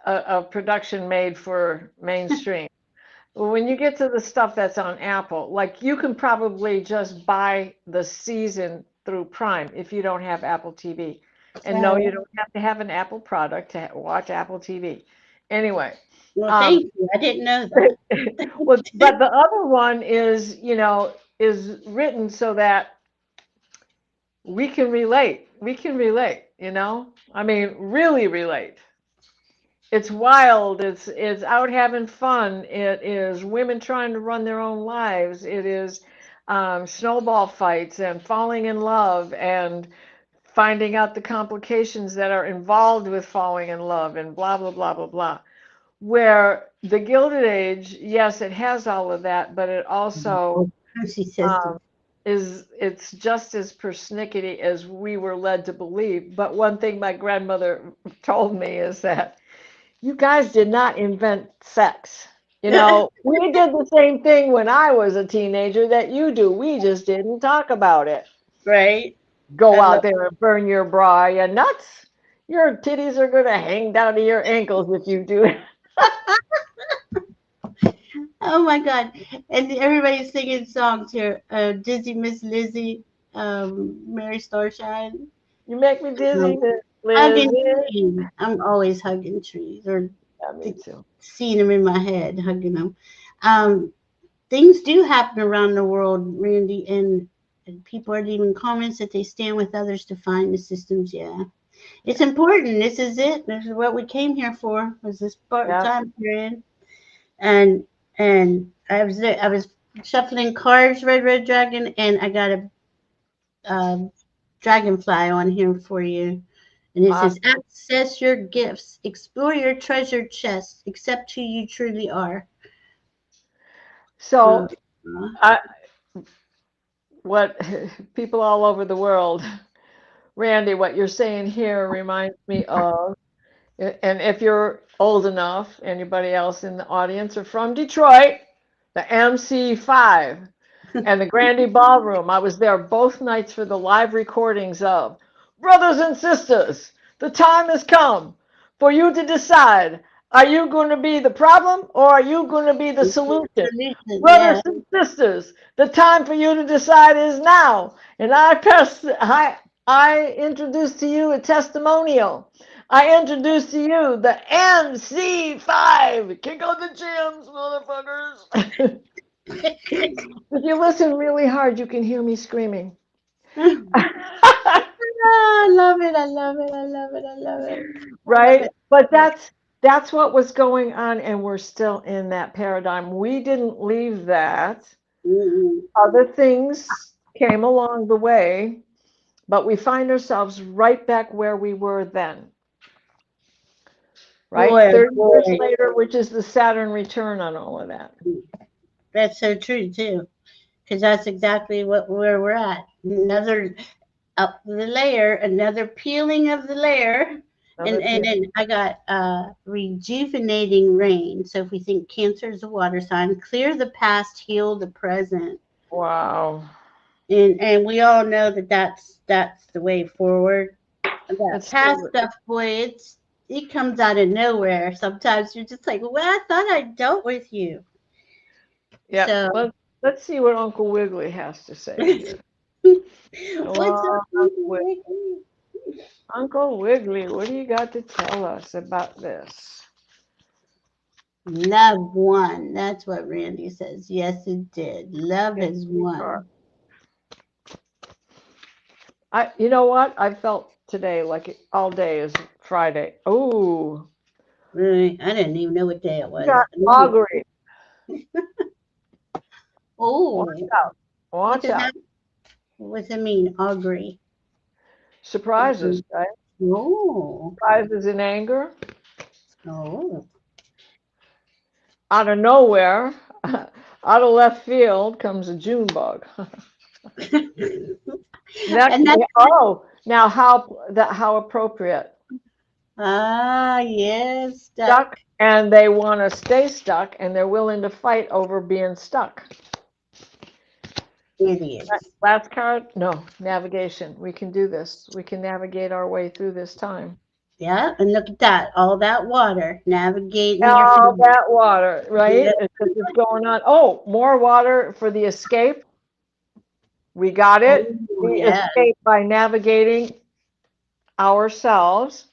a production made for mainstream. When you get to the stuff that's on Apple, like you can probably just buy the season through Prime if you don't have Apple TV. And no, you don't have to have an Apple product to watch Apple TV. Anyway,
well,
um,
thank you. I didn't know that.
well, but the other one is written so that we can relate. We can relate, I mean, really relate. It's wild. It's out having fun. It is women trying to run their own lives. It is snowball fights and falling in love and finding out the complications that are involved with falling in love and blah blah blah blah blah. Where the Gilded Age, yes, it has all of that, but it also
She says,
um, it's just as persnickety as we were led to believe. But one thing my grandmother told me is that you guys did not invent sex. We did the same thing when I was a teenager that you do. We just didn't talk about it.
right?
Go
I love.
out there and burn your bra. You nuts? Your titties are going to hang down to your ankles if you do it.
Oh my God! And everybody's singing songs here. Dizzy Miss Lizzie, Mary Starshine.
You make me dizzy,
Um,
Liz.
hugging trees. I'm always hugging trees or
Yeah, me
th-
too.
seeing them in my head, hugging them. Um, things do happen around the world, Randy, and And people are leaving comments that they stand with others to find the systems. Yeah, it's important. This is it. This is what we came here for. Was this part
Yeah.
time period? And I was shuffling cards, Red Dragon, and I got a dragonfly on here for you. And it says,
Awesome.
access your gifts, explore your treasure chest, accept who you truly are. Uh,
So, I, what people all over the world, Randy, what you're saying here reminds me of, and if you're old enough, anybody else in the audience are from Detroit, the MC5 and the Grandy Ballroom. I was there both nights for the live recordings of Brothers and Sisters. The time has come for you to decide. Are you going to be the problem or are you going to be the solution?
yeah.
Brothers and sisters, the time for you to decide is now. And I introduce to you a testimonial. I introduce to you the MC5. Kick on the jams, motherfuckers. If you listen really hard, you can hear me screaming.
I love it. I love it. I love it. I love it. I love
Right?
it.
But that's what was going on, and we're still in that paradigm. We didn't leave that.
Mm-mm.
Other things came along the way, but we find ourselves right back where we were then. Right?
Boy, oh
30 years
boy.
later, which is the Saturn return on all of that.
That's so true too, because that's exactly where we're at. Another up the layer, another peeling of the layer. And
Another
and
period.
then I got rejuvenating rain. So if we think Cancer is a water sign, clear the past, heal the present.
Wow.
And we all know that that's the way forward. That
That's
past
so,
stuff, boy, it comes out of nowhere. Sometimes you're just like, well, I thought I dealt with you.
yeah.
So
Let's see what Uncle Wiggily has to say here.
what's
Hello,
up,
Uncle
Uncle
Wiggily.
Wiggily?
Uncle Wiggily, what do you got to tell us about this?
Love won. That's what Randy says. Yes, it did. Love
Yes,
has
we are.
won.
You know what? I felt today like all day is Friday. Oh,
Really? I didn't even know what day it
you
was.
got augury. Watch
Oh,
out.
what's
Watch
it
out.
have? What's it mean? Augury.
Surprises, right?
Oh,
Surprises in anger.
oh.
Out of nowhere, out of left field comes a June bug. Next,
And that's
now how appropriate.
yes, stuck.
Stuck, and they want to stay stuck, and they're willing to fight over being stuck.
Idiots.
Last card? No, navigation. We can do this. We can navigate our way through this time.
Yeah, and look at that. All that water navigating your
All
feet.
that water,
Yeah.
right? It's going on. Oh, more water for the escape. We got it.
Oh,
We
yeah.
escape by navigating ourselves.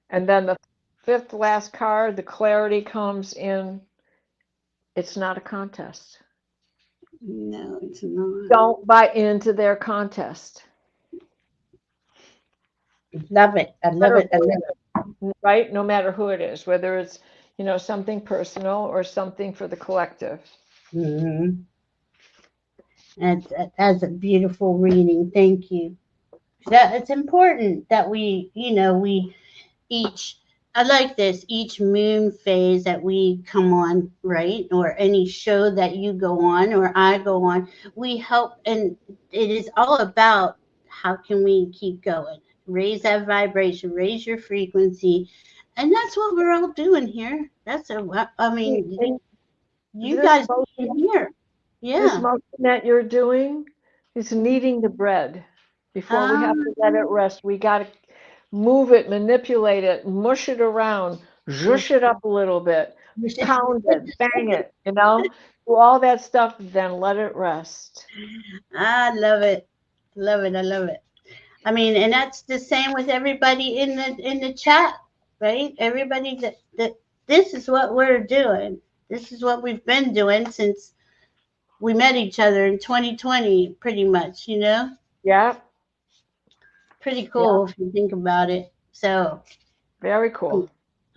And then the fifth last card, the clarity comes in. It's not a contest.
No, it's not.
Don't buy into their contest.
Love it. I love
Matter
it. I
who it
love
is, right? No matter who it is, whether it's something personal or something for the collective.
it. Mm-hmm. That's a beautiful reading. Thank you. That it's important that we each I like this each moon phase that we come on, right? Or any show that you go on or I go on, we help, and it is all about how can we keep going, raise that vibration, raise your frequency, and that's what we're all doing here. I mean,
And
you
this
guys
motion,
came here.
this
Yeah.
motion that you're doing is kneading the bread. Before we have to let it rest, we got to move it, manipulate it, mush it around, zhush it up a little bit, pound it, bang it, do all that stuff, then let it rest.
I love it. Love it. I love it. I mean, and that's the same with everybody in the chat, right? Everybody that this is what we're doing. This is what we've been doing since we met each other in 2020, pretty much, you know?
Yeah.
Pretty
Yeah.
cool if you think about it. So
Very cool.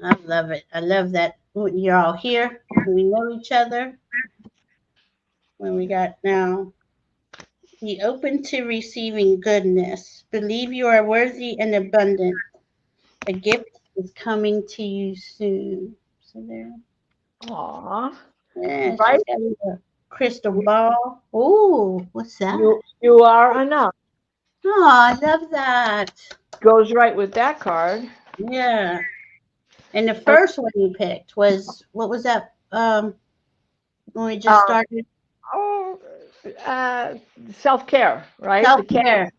I love it. I love that you're all here. We know each other. When we got now, be open to receiving goodness. Believe you are worthy and abundant. A gift is coming to you soon. So there.
Aw.
Yeah,
Right?
she's got a crystal ball. Ooh, what's that?
You are enough.
Oh, I love that.
Goes right with that card.
Yeah. And the
And
first one you picked was what was that? When we just
uh,
started
oh, self-care, right? The
self
cat,
care.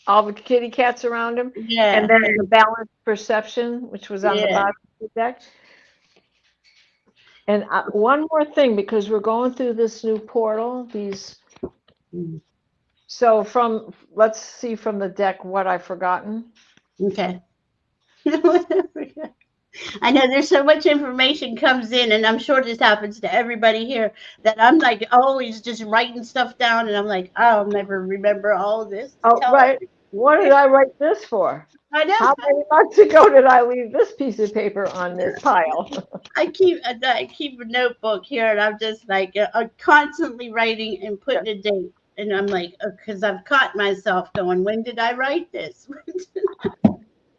all the kitty cats around him, and
Yeah,
then the balanced perception, which was on the
yeah.
bottom of the deck. And one more thing, because we're going through this new portal, these.
Mm,
So let's see from the deck what I've forgotten.
okay. I know there's so much information comes in, and I'm sure this happens to everybody here that I'm like always just writing stuff down, and I'm like, I'll never remember all this to
Oh,
tell
right. What did
everybody.
I write this for?
I know.
How many months ago did I leave this piece of paper on this pile?
I keep a notebook here, and I'm just like I'm constantly writing and putting a date, and I'm like, because I've caught myself going, when did I write this?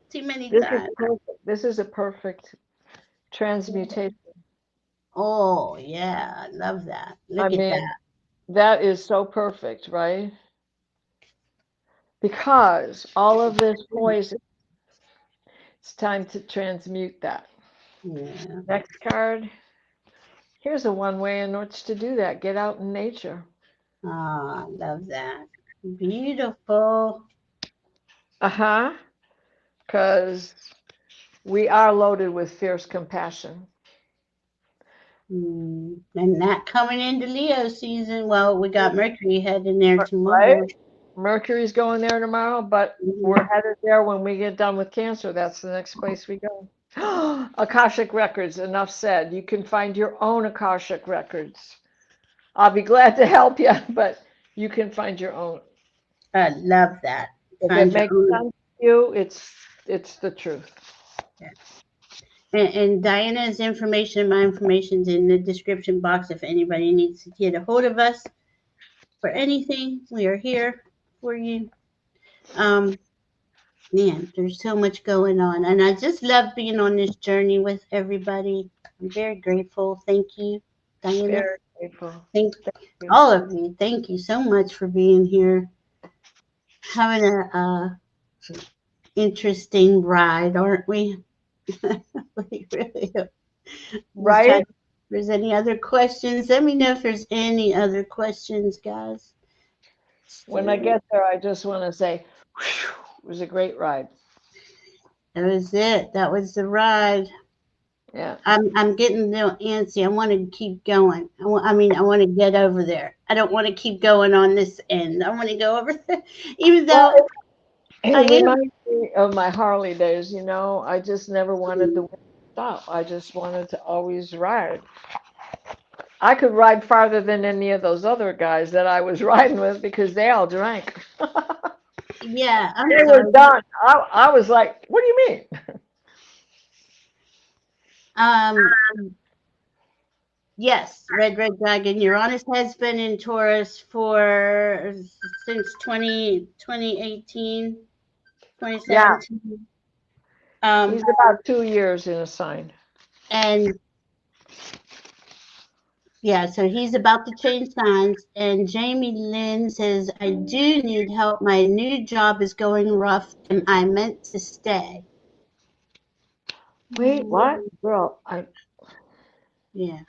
Too many
This is
times.
perfect. This is a perfect transmutation.
Oh yeah, I love that.
I
Look at
mean,
that.
that is so perfect, right? Because all of this poison, it's time to transmute that.
Yeah.
Next card. Here's a one-way in which to do that. Get out in nature.
Oh, I love that. Beautiful.
Uh-huh. Because we are loaded with fierce compassion.
And that coming into Leo season. Well, we got Mercury heading there
Right?
tomorrow.
Mercury's going there tomorrow, but
Mhm.
we're headed there when we get done with Cancer. That's the next place we go. Akashic Records, enough said. You can find your own Akashic Records. I'll be glad to help you, but you can find your own.
I love that.
If it
Find your
makes
own.
sense to you, it's the truth.
And Diana's information, my information's in the description box if anybody needs to get a hold of us for anything. We are here for you. Um, Man, there's so much going on, and I just love being on this journey with everybody. I'm very grateful. Thank you, Diana.
Very grateful.
Thank
Thank you.
all of you. Thank you so much for being here, having a interesting ride, aren't we? We really are. Just try.
Right?
If there's any other questions, let me know if there's any other questions, guys.
When I
So
get there, I just want to say, whew, it was a great ride.
that was it. That was the ride.
Yeah.
I'm getting a little antsy. I want to keep going. I want to get over there. I don't want to keep going on this end. I want to go over there, even
Well,
though
it
I am.
reminds me of my Harley days, you know. I just never wanted the wind to stop. I just wanted to always ride. I could ride farther than any of those other guys that I was riding with because they all drank.
Yeah, I'm
They were
sorry.
done. I was like, what do you mean?
Um, yes, Red Dragon. Uranus has been in Taurus for since 2018,
Yeah,
2017.
he's about 2 years in a sign.
And yeah, so he's about to change signs. And Jamie Lynn says, I do need help. My new job is going rough. Am I meant to stay?
Wait, what? Girl,
Yeah.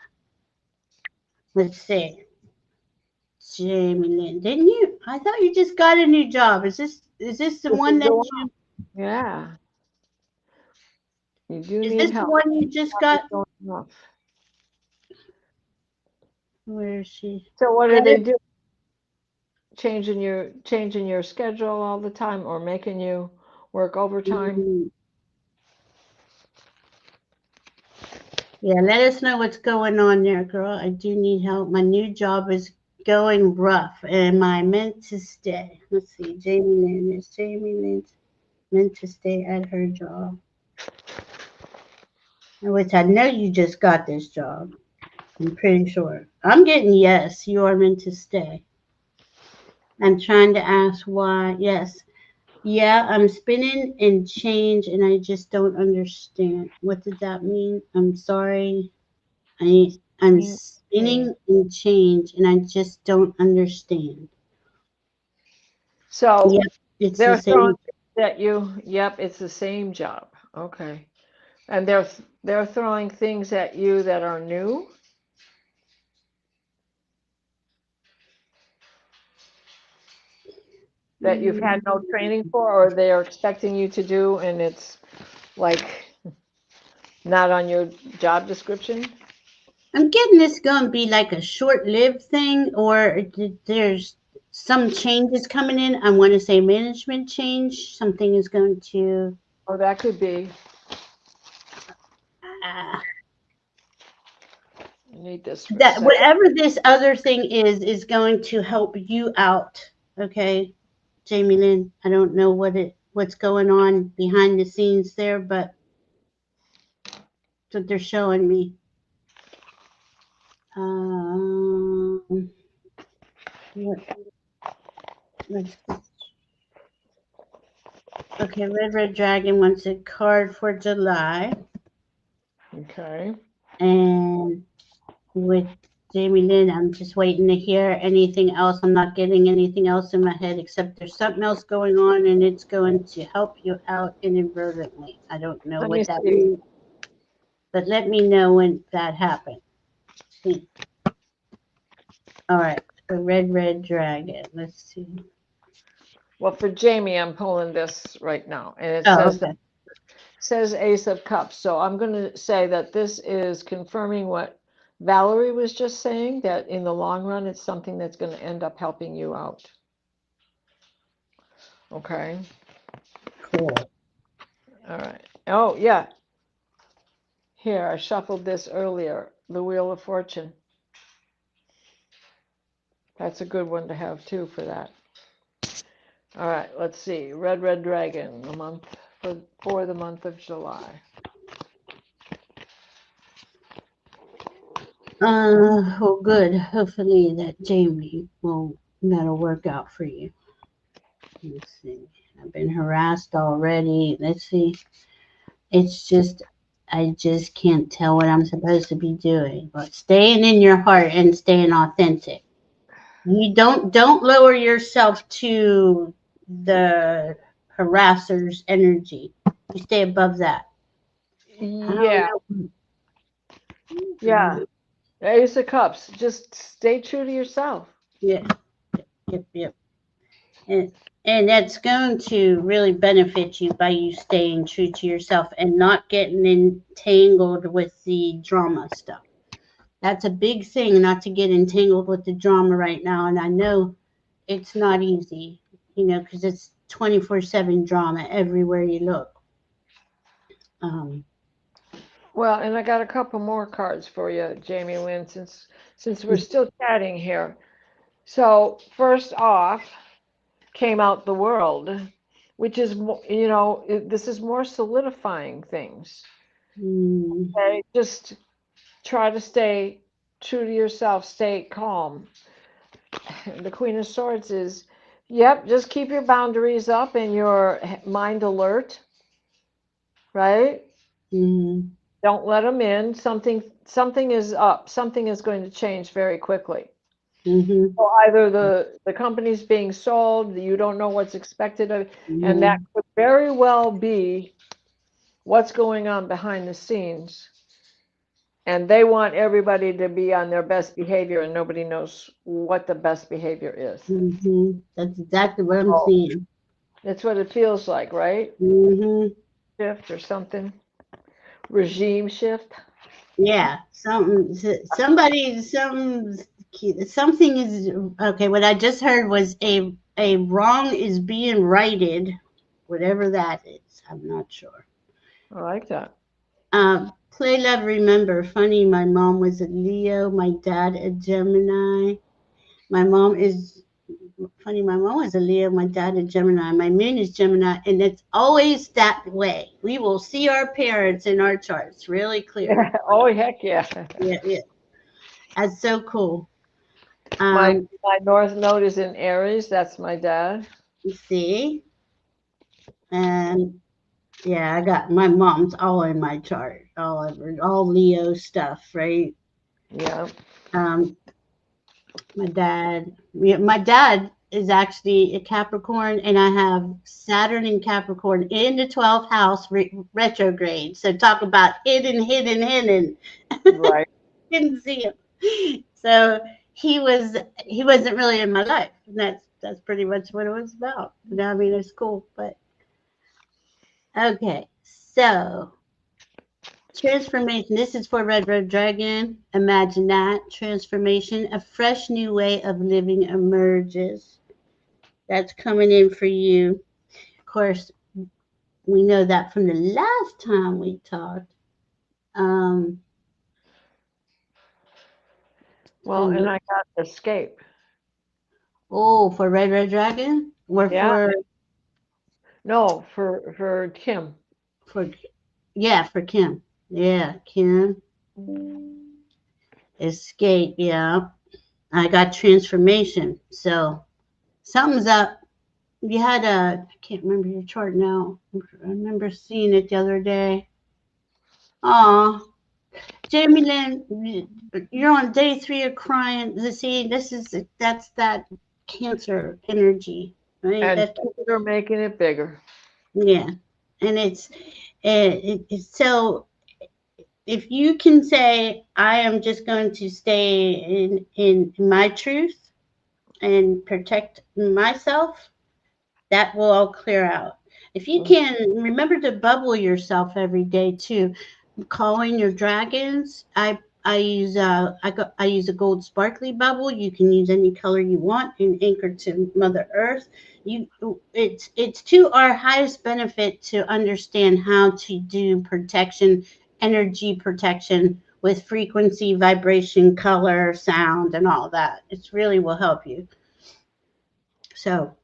Let's see. Jamie Lynn. Didn't you? I thought you just got a new job. Is this the
this
one
is
that
the one.
you
Yeah, you do
is
need
this the
help.
one you just
It's
got?
going rough.
Where is she?
So what do they
Heather?
do? Changing your schedule all the time or making you work overtime?
Mm, yeah, let us know what's going on there, girl. I do need help. My new job is going rough. Am I meant to stay? Let's see. Jamie Lynn. Is Jamie Lynn meant to stay at her job? Which I know you just got this job. I'm pretty sure. I'm getting yes, you are meant to stay. I'm trying to ask why. Yes. Yeah, I'm spinning in change and I just don't understand. What did that mean? I'm sorry. I'm
Okay.
spinning in change and I just don't understand.
So
Yep, it's the
they're throwing
same.
things at you. Yep, it's the same job. Okay. And they're throwing things at you that are new, that you've had no training for, or they're expecting you to do, and it's like not on your job description.
I'm getting this going to be like a short-lived thing, or there's some changes coming in. I want to say management change. Something is going to
Or that could be.
uh,
I need this for a
that
second.
whatever this other thing is going to help you out. Okay, Jamie Lynn. I don't know what's going on behind the scenes there, but that's what they're showing me. Um, what, let's Okay, Red Dragon wants a card for July.
Okay.
And with Jamie Lynn, I'm just waiting to hear anything else. I'm not getting anything else in my head except there's something else going on and it's going to help you out inadvertently. I don't know
Let me
what that
see.
means, but let me know when that happens. See. All right, so Red Dragon. Let's see.
Well, for Jamie, I'm pulling this right now, and it
Oh,
says
okay.
says Ace of Cups. So I'm going to say that this is confirming what Valerie was just saying, that in the long run, it's something that's going to end up helping you out. Okay.
Cool.
All right. Oh, yeah. Here, I shuffled this earlier, the Wheel of Fortune. That's a good one to have too for that. All right, let's see. Red Dragon, the month for the month of July.
Well, good. Hopefully that'll work out for you. Let's see. I've been harassed already. Let's see. It's just, I just can't tell what I'm supposed to be doing. But staying in your heart and staying authentic. You don't lower yourself to the harasser's energy. You stay above that. I don't
Yeah,
know.
yeah. Ace of Cups. Just stay true to yourself.
Yeah. Yep. And and that's going to really benefit you by you staying true to yourself and not getting entangled with the drama stuff. That's a big thing, not to get entangled with the drama right now. And I know it's not easy, because it's 24/7 drama everywhere you look. Um,
Well, and I got a couple more cards for you, Jamie Lynn, since we're still chatting here. So first off came out the World, which is this is more solidifying things.
mm,
Okay, just try to stay true to yourself, stay calm. The Queen of Swords is, yep, just keep your boundaries up and your mind alert, right?
mm,
Don't let them in. Something is up. Something is going to change very quickly.
mm-hmm,
So either the company's being sold, you don't know what's expected of, and that
mm,
could very well be what's going on behind the scenes. And they want everybody to be on their best behavior, and nobody knows what the best behavior is.
That's exactly what I'm
So
seeing.
that's what it feels like, right?
hmm
Shift or something. Regime shift.
Yeah, something is okay. What I just heard was a wrong is being righted, whatever that is. I'm not sure.
I like that.
Play Love Remember. Funny, my mom was a Leo, my dad a Gemini. My mom is funny. My mom was a Leo. My dad a Gemini. My moon is Gemini, and it's always that way. We will see our parents in our charts really clear.
Oh, heck yeah.
Yeah, yeah. That's so cool.
My
Um,
my North Node is in Aries. That's my dad.
you see, and yeah, I got my mom's all in my chart, all over, all Leo stuff, right?
Yeah.
Um, my dad, yeah, my dad is actually a Capricorn, and I have Saturn in Capricorn in the 12th house retrograde. So talk about hidden, hidden, hidden.
Right.
Didn't see him. So he wasn't really in my life. And that's pretty much what it was about. I mean, it's cool, but okay. So transformation. This is for Red Red Dragon. Imagine that transformation. A fresh new way of living emerges. That's coming in for you. Of course, we know that from the last time we talked. Um,
Well,
and
and I got escape.
oh, for Red Red Dragon, or
Yeah. No, for Kim.
for yeah, for Kim. Yeah, Kim. Escape. Yeah, I got transformation. So something's up. You had a, I can't remember your chart now. I remember seeing it the other day. Aw, Jamie Lynn, you're on day 3 of crying. See, that's that Cancer energy, right?
And
That
you're making it bigger.
yeah, and it's so if you can say I am just going to stay in my truth and protect myself, that will all clear out. If you can remember to bubble yourself every day too, calling your dragons. I use a gold sparkly bubble. You can use any color you want and anchor to Mother Earth. You it's to our highest benefit to understand how to do protection, energy protection with frequency, vibration, color, sound, and all that. It's really will help you. So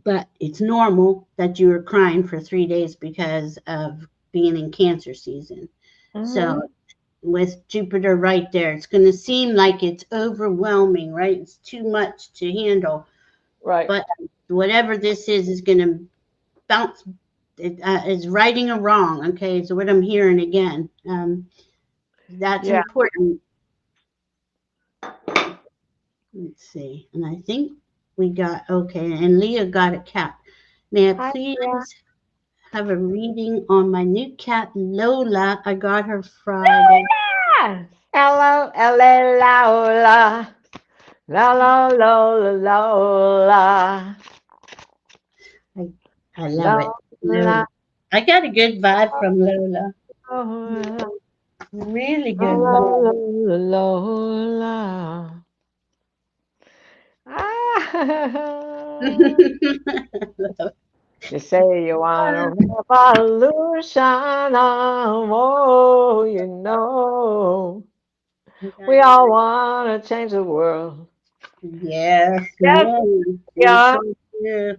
but it's normal that you were crying for 3 days because of being in Cancer season.
Mm-hmm.
So with Jupiter right there, it's going to seem like it's overwhelming, right? It's too much to handle.
Right.
But whatever this is going to bounce. It's righting a wrong. Okay, so what I'm hearing again. That's
Yeah.
important. Let's see, and I think we got okay. And Leah got a cat. May I
Hi. Yeah.
please have a reading on my new cat Lola. I got her Friday.
Hello, hello, Lola. La la la la la
I, I love
la
it.
la
Lola. I got a good vibe from Lola.
la
Really
la
good vibe.
la la. Ah. You say you want a revolution, oh, you know. We all want to change the world.
Yes,
Yes,
man. And
yeah.
so yeah.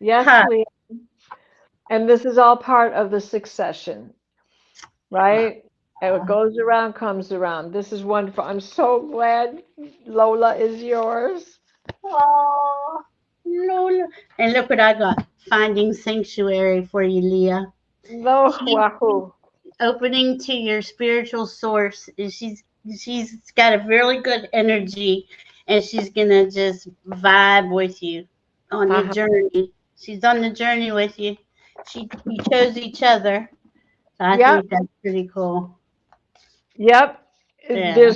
Yes,
Ha.
we. And this is all part of the succession, right? And what goes around comes around. This is wonderful. I'm so glad Lola is yours.
Oh, Lola. And look what I got. Finding sanctuary for you, Leah.
No,
She's
wahoo.
opening to your spiritual source. And she's got a really good energy, and she's gonna just vibe with you on the
Uh-huh.
journey. She's on the journey with you. You chose each other. So I
Yep,
think that's pretty cool.
yep.
Yeah.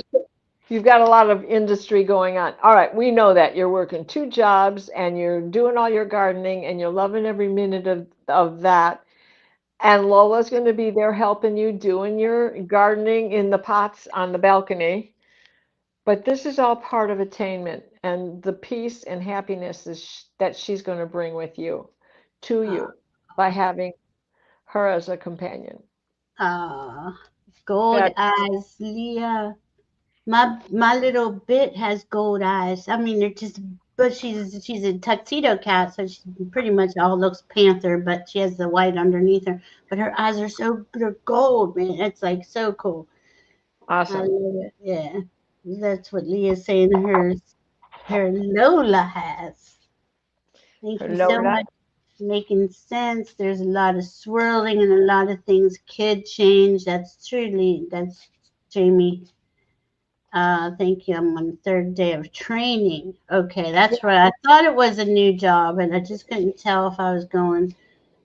You've got a lot of industry going on. All right, we know that you're working 2 jobs and you're doing all your gardening and you're loving every minute of that. And Lola's going to be there helping you doing your gardening in the pots on the balcony. But this is all part of attainment and the peace and happiness that she's going to bring with you to
Uh,
you by having her as a companion.
uh, gold
That
eyes, Leah. My little bit has gold eyes. I mean, they're just, but she's a tuxedo cat, so she pretty much all looks panther, but she has the white underneath her. But her eyes are they're gold, man. It's like so cool. I
Awesome.
love it. Yeah, that's what Leah's saying. Her Lola has. Thank you so
Lola.
much. Making sense. There's a lot of swirling and a lot of things could change. That's Jamie. Thank you. I'm on the third day of training. Okay, that's right. I thought it was a new job, and I just couldn't tell if I was going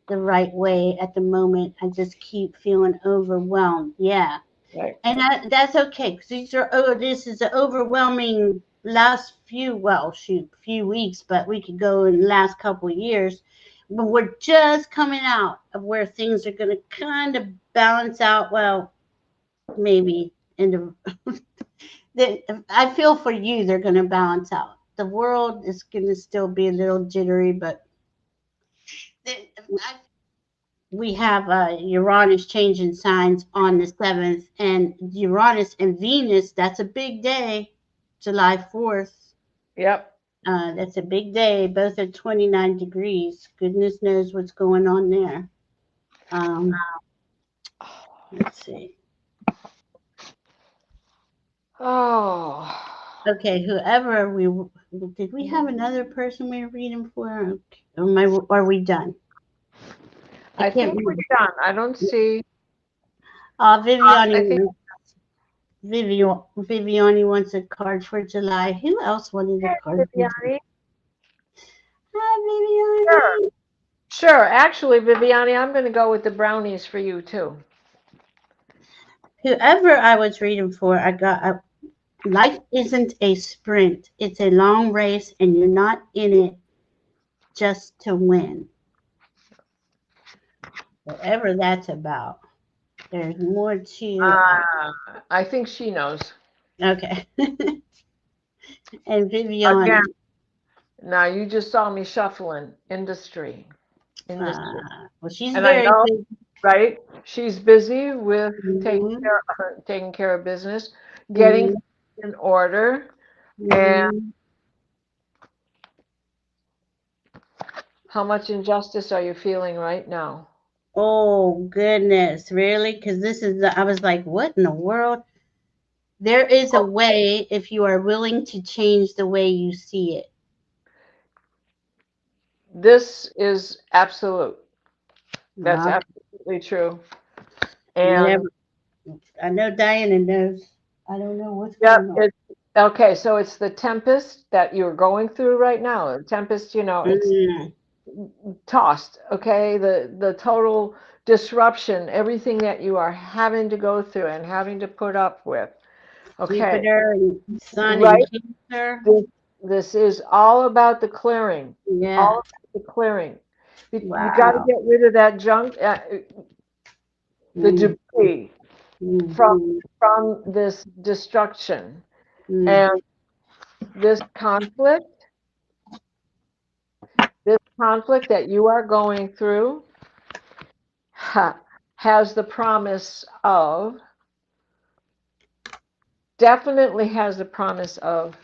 the right way at the moment. I just keep feeling overwhelmed. Yeah,
Right.
and that's okay because this is an overwhelming last few weeks, but we could go in the last couple of years. But we're just coming out of where things are going to kind of balance out. Well, maybe in I feel for you, they're going to balance out. The world is going to still be a little jittery, but we have Uranus changing signs on the 7th, and Uranus and Venus, that's a big day, July 4th.
Yep.
That's a big day, both at 29 degrees. Goodness knows what's going on there. Let's see.
Oh.
Okay, whoever did we have another person we were reading for? Are we done? I
I
can't
think we're
remember.
done. I don't see. I think
Viviani wants a card for July. Who else wanted a card for July?
Viviani.
Hi,
Sure.
Viviani.
Sure. Actually, Viviani, I'm going to go with the brownies for you too.
Whoever I was reading for, life isn't a sprint. It's a long race, and you're not in it just to win. Whatever that's about. There's more to
I think she knows.
okay. And
Again,
Viviani.
now you just saw me shuffling industry.
Well, she's
And I
very
know,
busy.
right? She's busy with
Mhm,
taking care of business, getting
mhm,
in order. And
mhm.
how much injustice are you feeling right now?
Oh goodness, really? Because I was like, what in the world? There is a way if you are willing to change the way you see it.
This is absolute. That's
Uh,
absolutely true.
whatever.
And
I know Diana knows. I don't know what's
yep,
going on.
it's okay. So it's the tempest that you're going through right now. The tempest, it's
Mm,
tossed. Okay, the total disruption, everything that you are having to go through and having to put up with. Okay,
Jupiter and Sun and
right.
Cancer.
This, this is all about the clearing.
Yeah.
All about the clearing. You got to
Wow.
get rid of that junk, the
Mm,
debris
mm,
from
mm,
from this destruction
mm.
and this conflict. This conflict that you are going through has the promise of, definitely has the promise of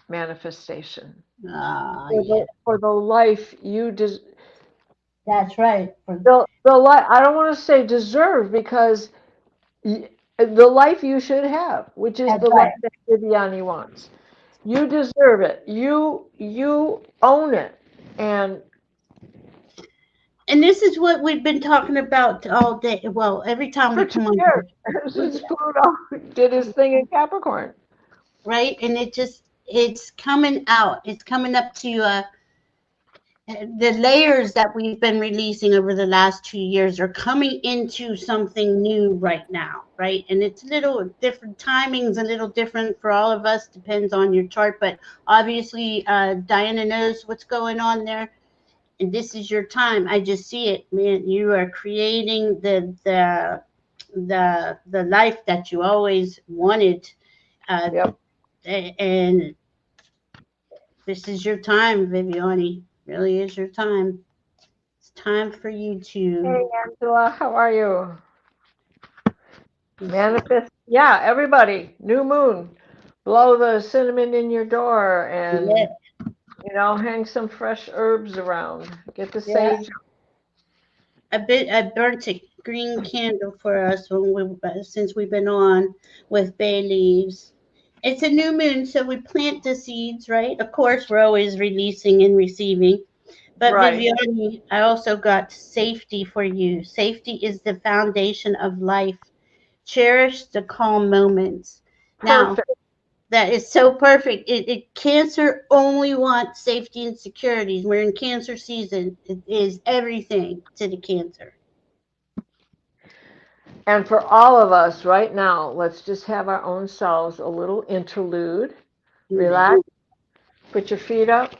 manifestation
Yeah.
for the life you
That's right.
the life. I don't want to say deserve because the life you should have, which is
That's
the life
right.
that Viviani wants. You deserve it. You own it. And
And this is what we've been talking about all day. Well, every time we
for 2
come on
years,
here.
since Pluto did his thing in Capricorn.
Right? And it's coming out. It's coming up to the layers that we've been releasing over the last 2 years are coming into something new right now, right? And it's a little different timings, a little different for all of us, depends on your chart. But obviously, Diana knows what's going on there, and this is your time. I just see it, man. You are creating the life that you always wanted, uh,
Yep.
and this is your time, Viviani. Really is your time. It's time for you
Hey,
to
Angela, how are you?
let's see.
Manifest Yeah, everybody, new moon, blow the cinnamon in your door
Yeah,
and, hang some fresh herbs around. Get the
yeah.
sage.
I burnt a green candle for us since we've been on with bay leaves. It's a new moon, so we plant the seeds, right? Of course, we're always releasing and receiving. But
Right.
Viviani, I also got safety for you. Safety is the foundation of life. Cherish the calm moments. Now,
Perfect.
that is so perfect. Cancer only wants safety and security. We're in cancer season. It is everything to the cancer.
And for all of us right now, let's just have our own selves a little interlude.
Yeah.
Relax, put your feet up,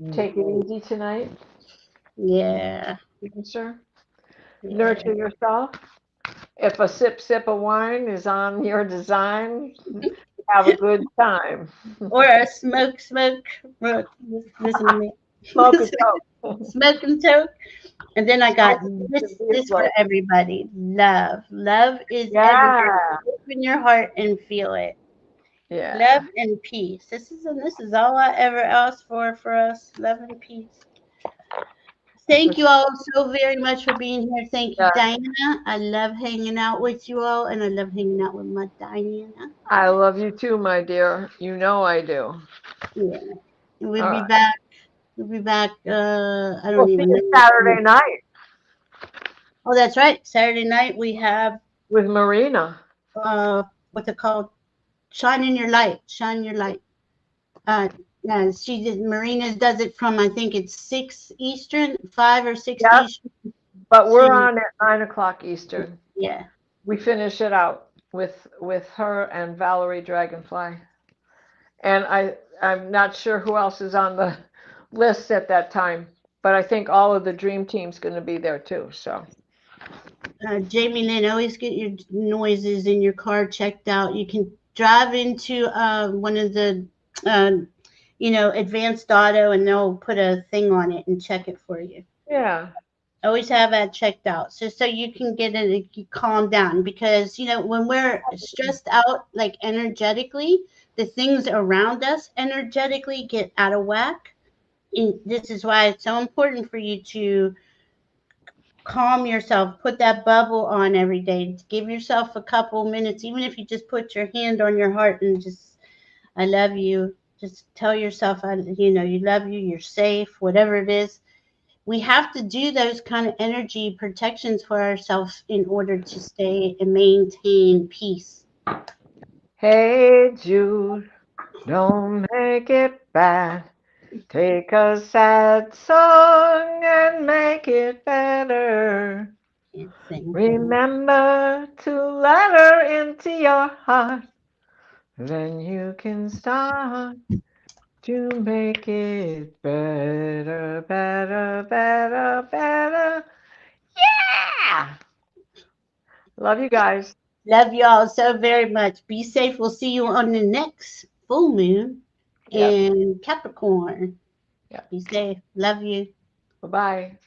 Mm.
take it easy tonight.
Yeah.
Sir.
Yeah.
Nurture yourself. If a sip of wine is on your design, have a good time.
Or a smoke. Look, listen to me.
Smoke a dope.
Smoke and toke. And then I got
Smoke and be
this for
afloat.
everybody. Love. Love is everywhere.
Yeah.
Open your heart and feel it. Love
Yeah.
and peace. This is all I ever asked for us. Love and peace. Thank you all so very much for being here. Thank you,
Yeah.
Diana. I love hanging out with you all, and I love hanging out with my Diana.
I love you too, my dear. You know I do.
Yeah. We'll
All
be
right.
back. We'll be back. I
We'll
don't
see
even
you
know.
Saturday night
Oh, that's right. Saturday night we have
with Marina.
what's it called? Shine in your light. Shine your light. Uh, yeah, she did. Marina does it from I think it's 6 Eastern, 5 or 6
Yep.
Eastern.
But we're
To
on at 9 o'clock Eastern.
yeah.
We finish it out with her and Valerie Dragonfly. And I'm not sure who else is on the list at that time, but I think all of the dream team's going to be there too. So
Jamie Lynn, always get your noises in your car checked out. You can drive into one of the, uh, advanced auto, and they'll put a thing on it and check it for you.
yeah,
Always have that checked out, so you can get it, you calm down, because when we're stressed out, like energetically, the things around us energetically get out of whack. And this is why it's so important for you to calm yourself, put that bubble on every day, give yourself a couple minutes, even if you just put your hand on your heart and just, I love you, just tell yourself, you love you, you're safe, whatever it is. We have to do those kind of energy protections for ourselves in order to stay and maintain peace.
hey Jude, don't make it bad. Take a sad song and make it better.
Can't sing.
Remember to let her into your heart. Then you can start to make it better, better, better, better. Yeah! Love you guys.
Love you all so very much. Be safe. We'll see you on the next full moon
Yep.
in Capricorn.
Yep.
Be safe. Love you.
Bye bye.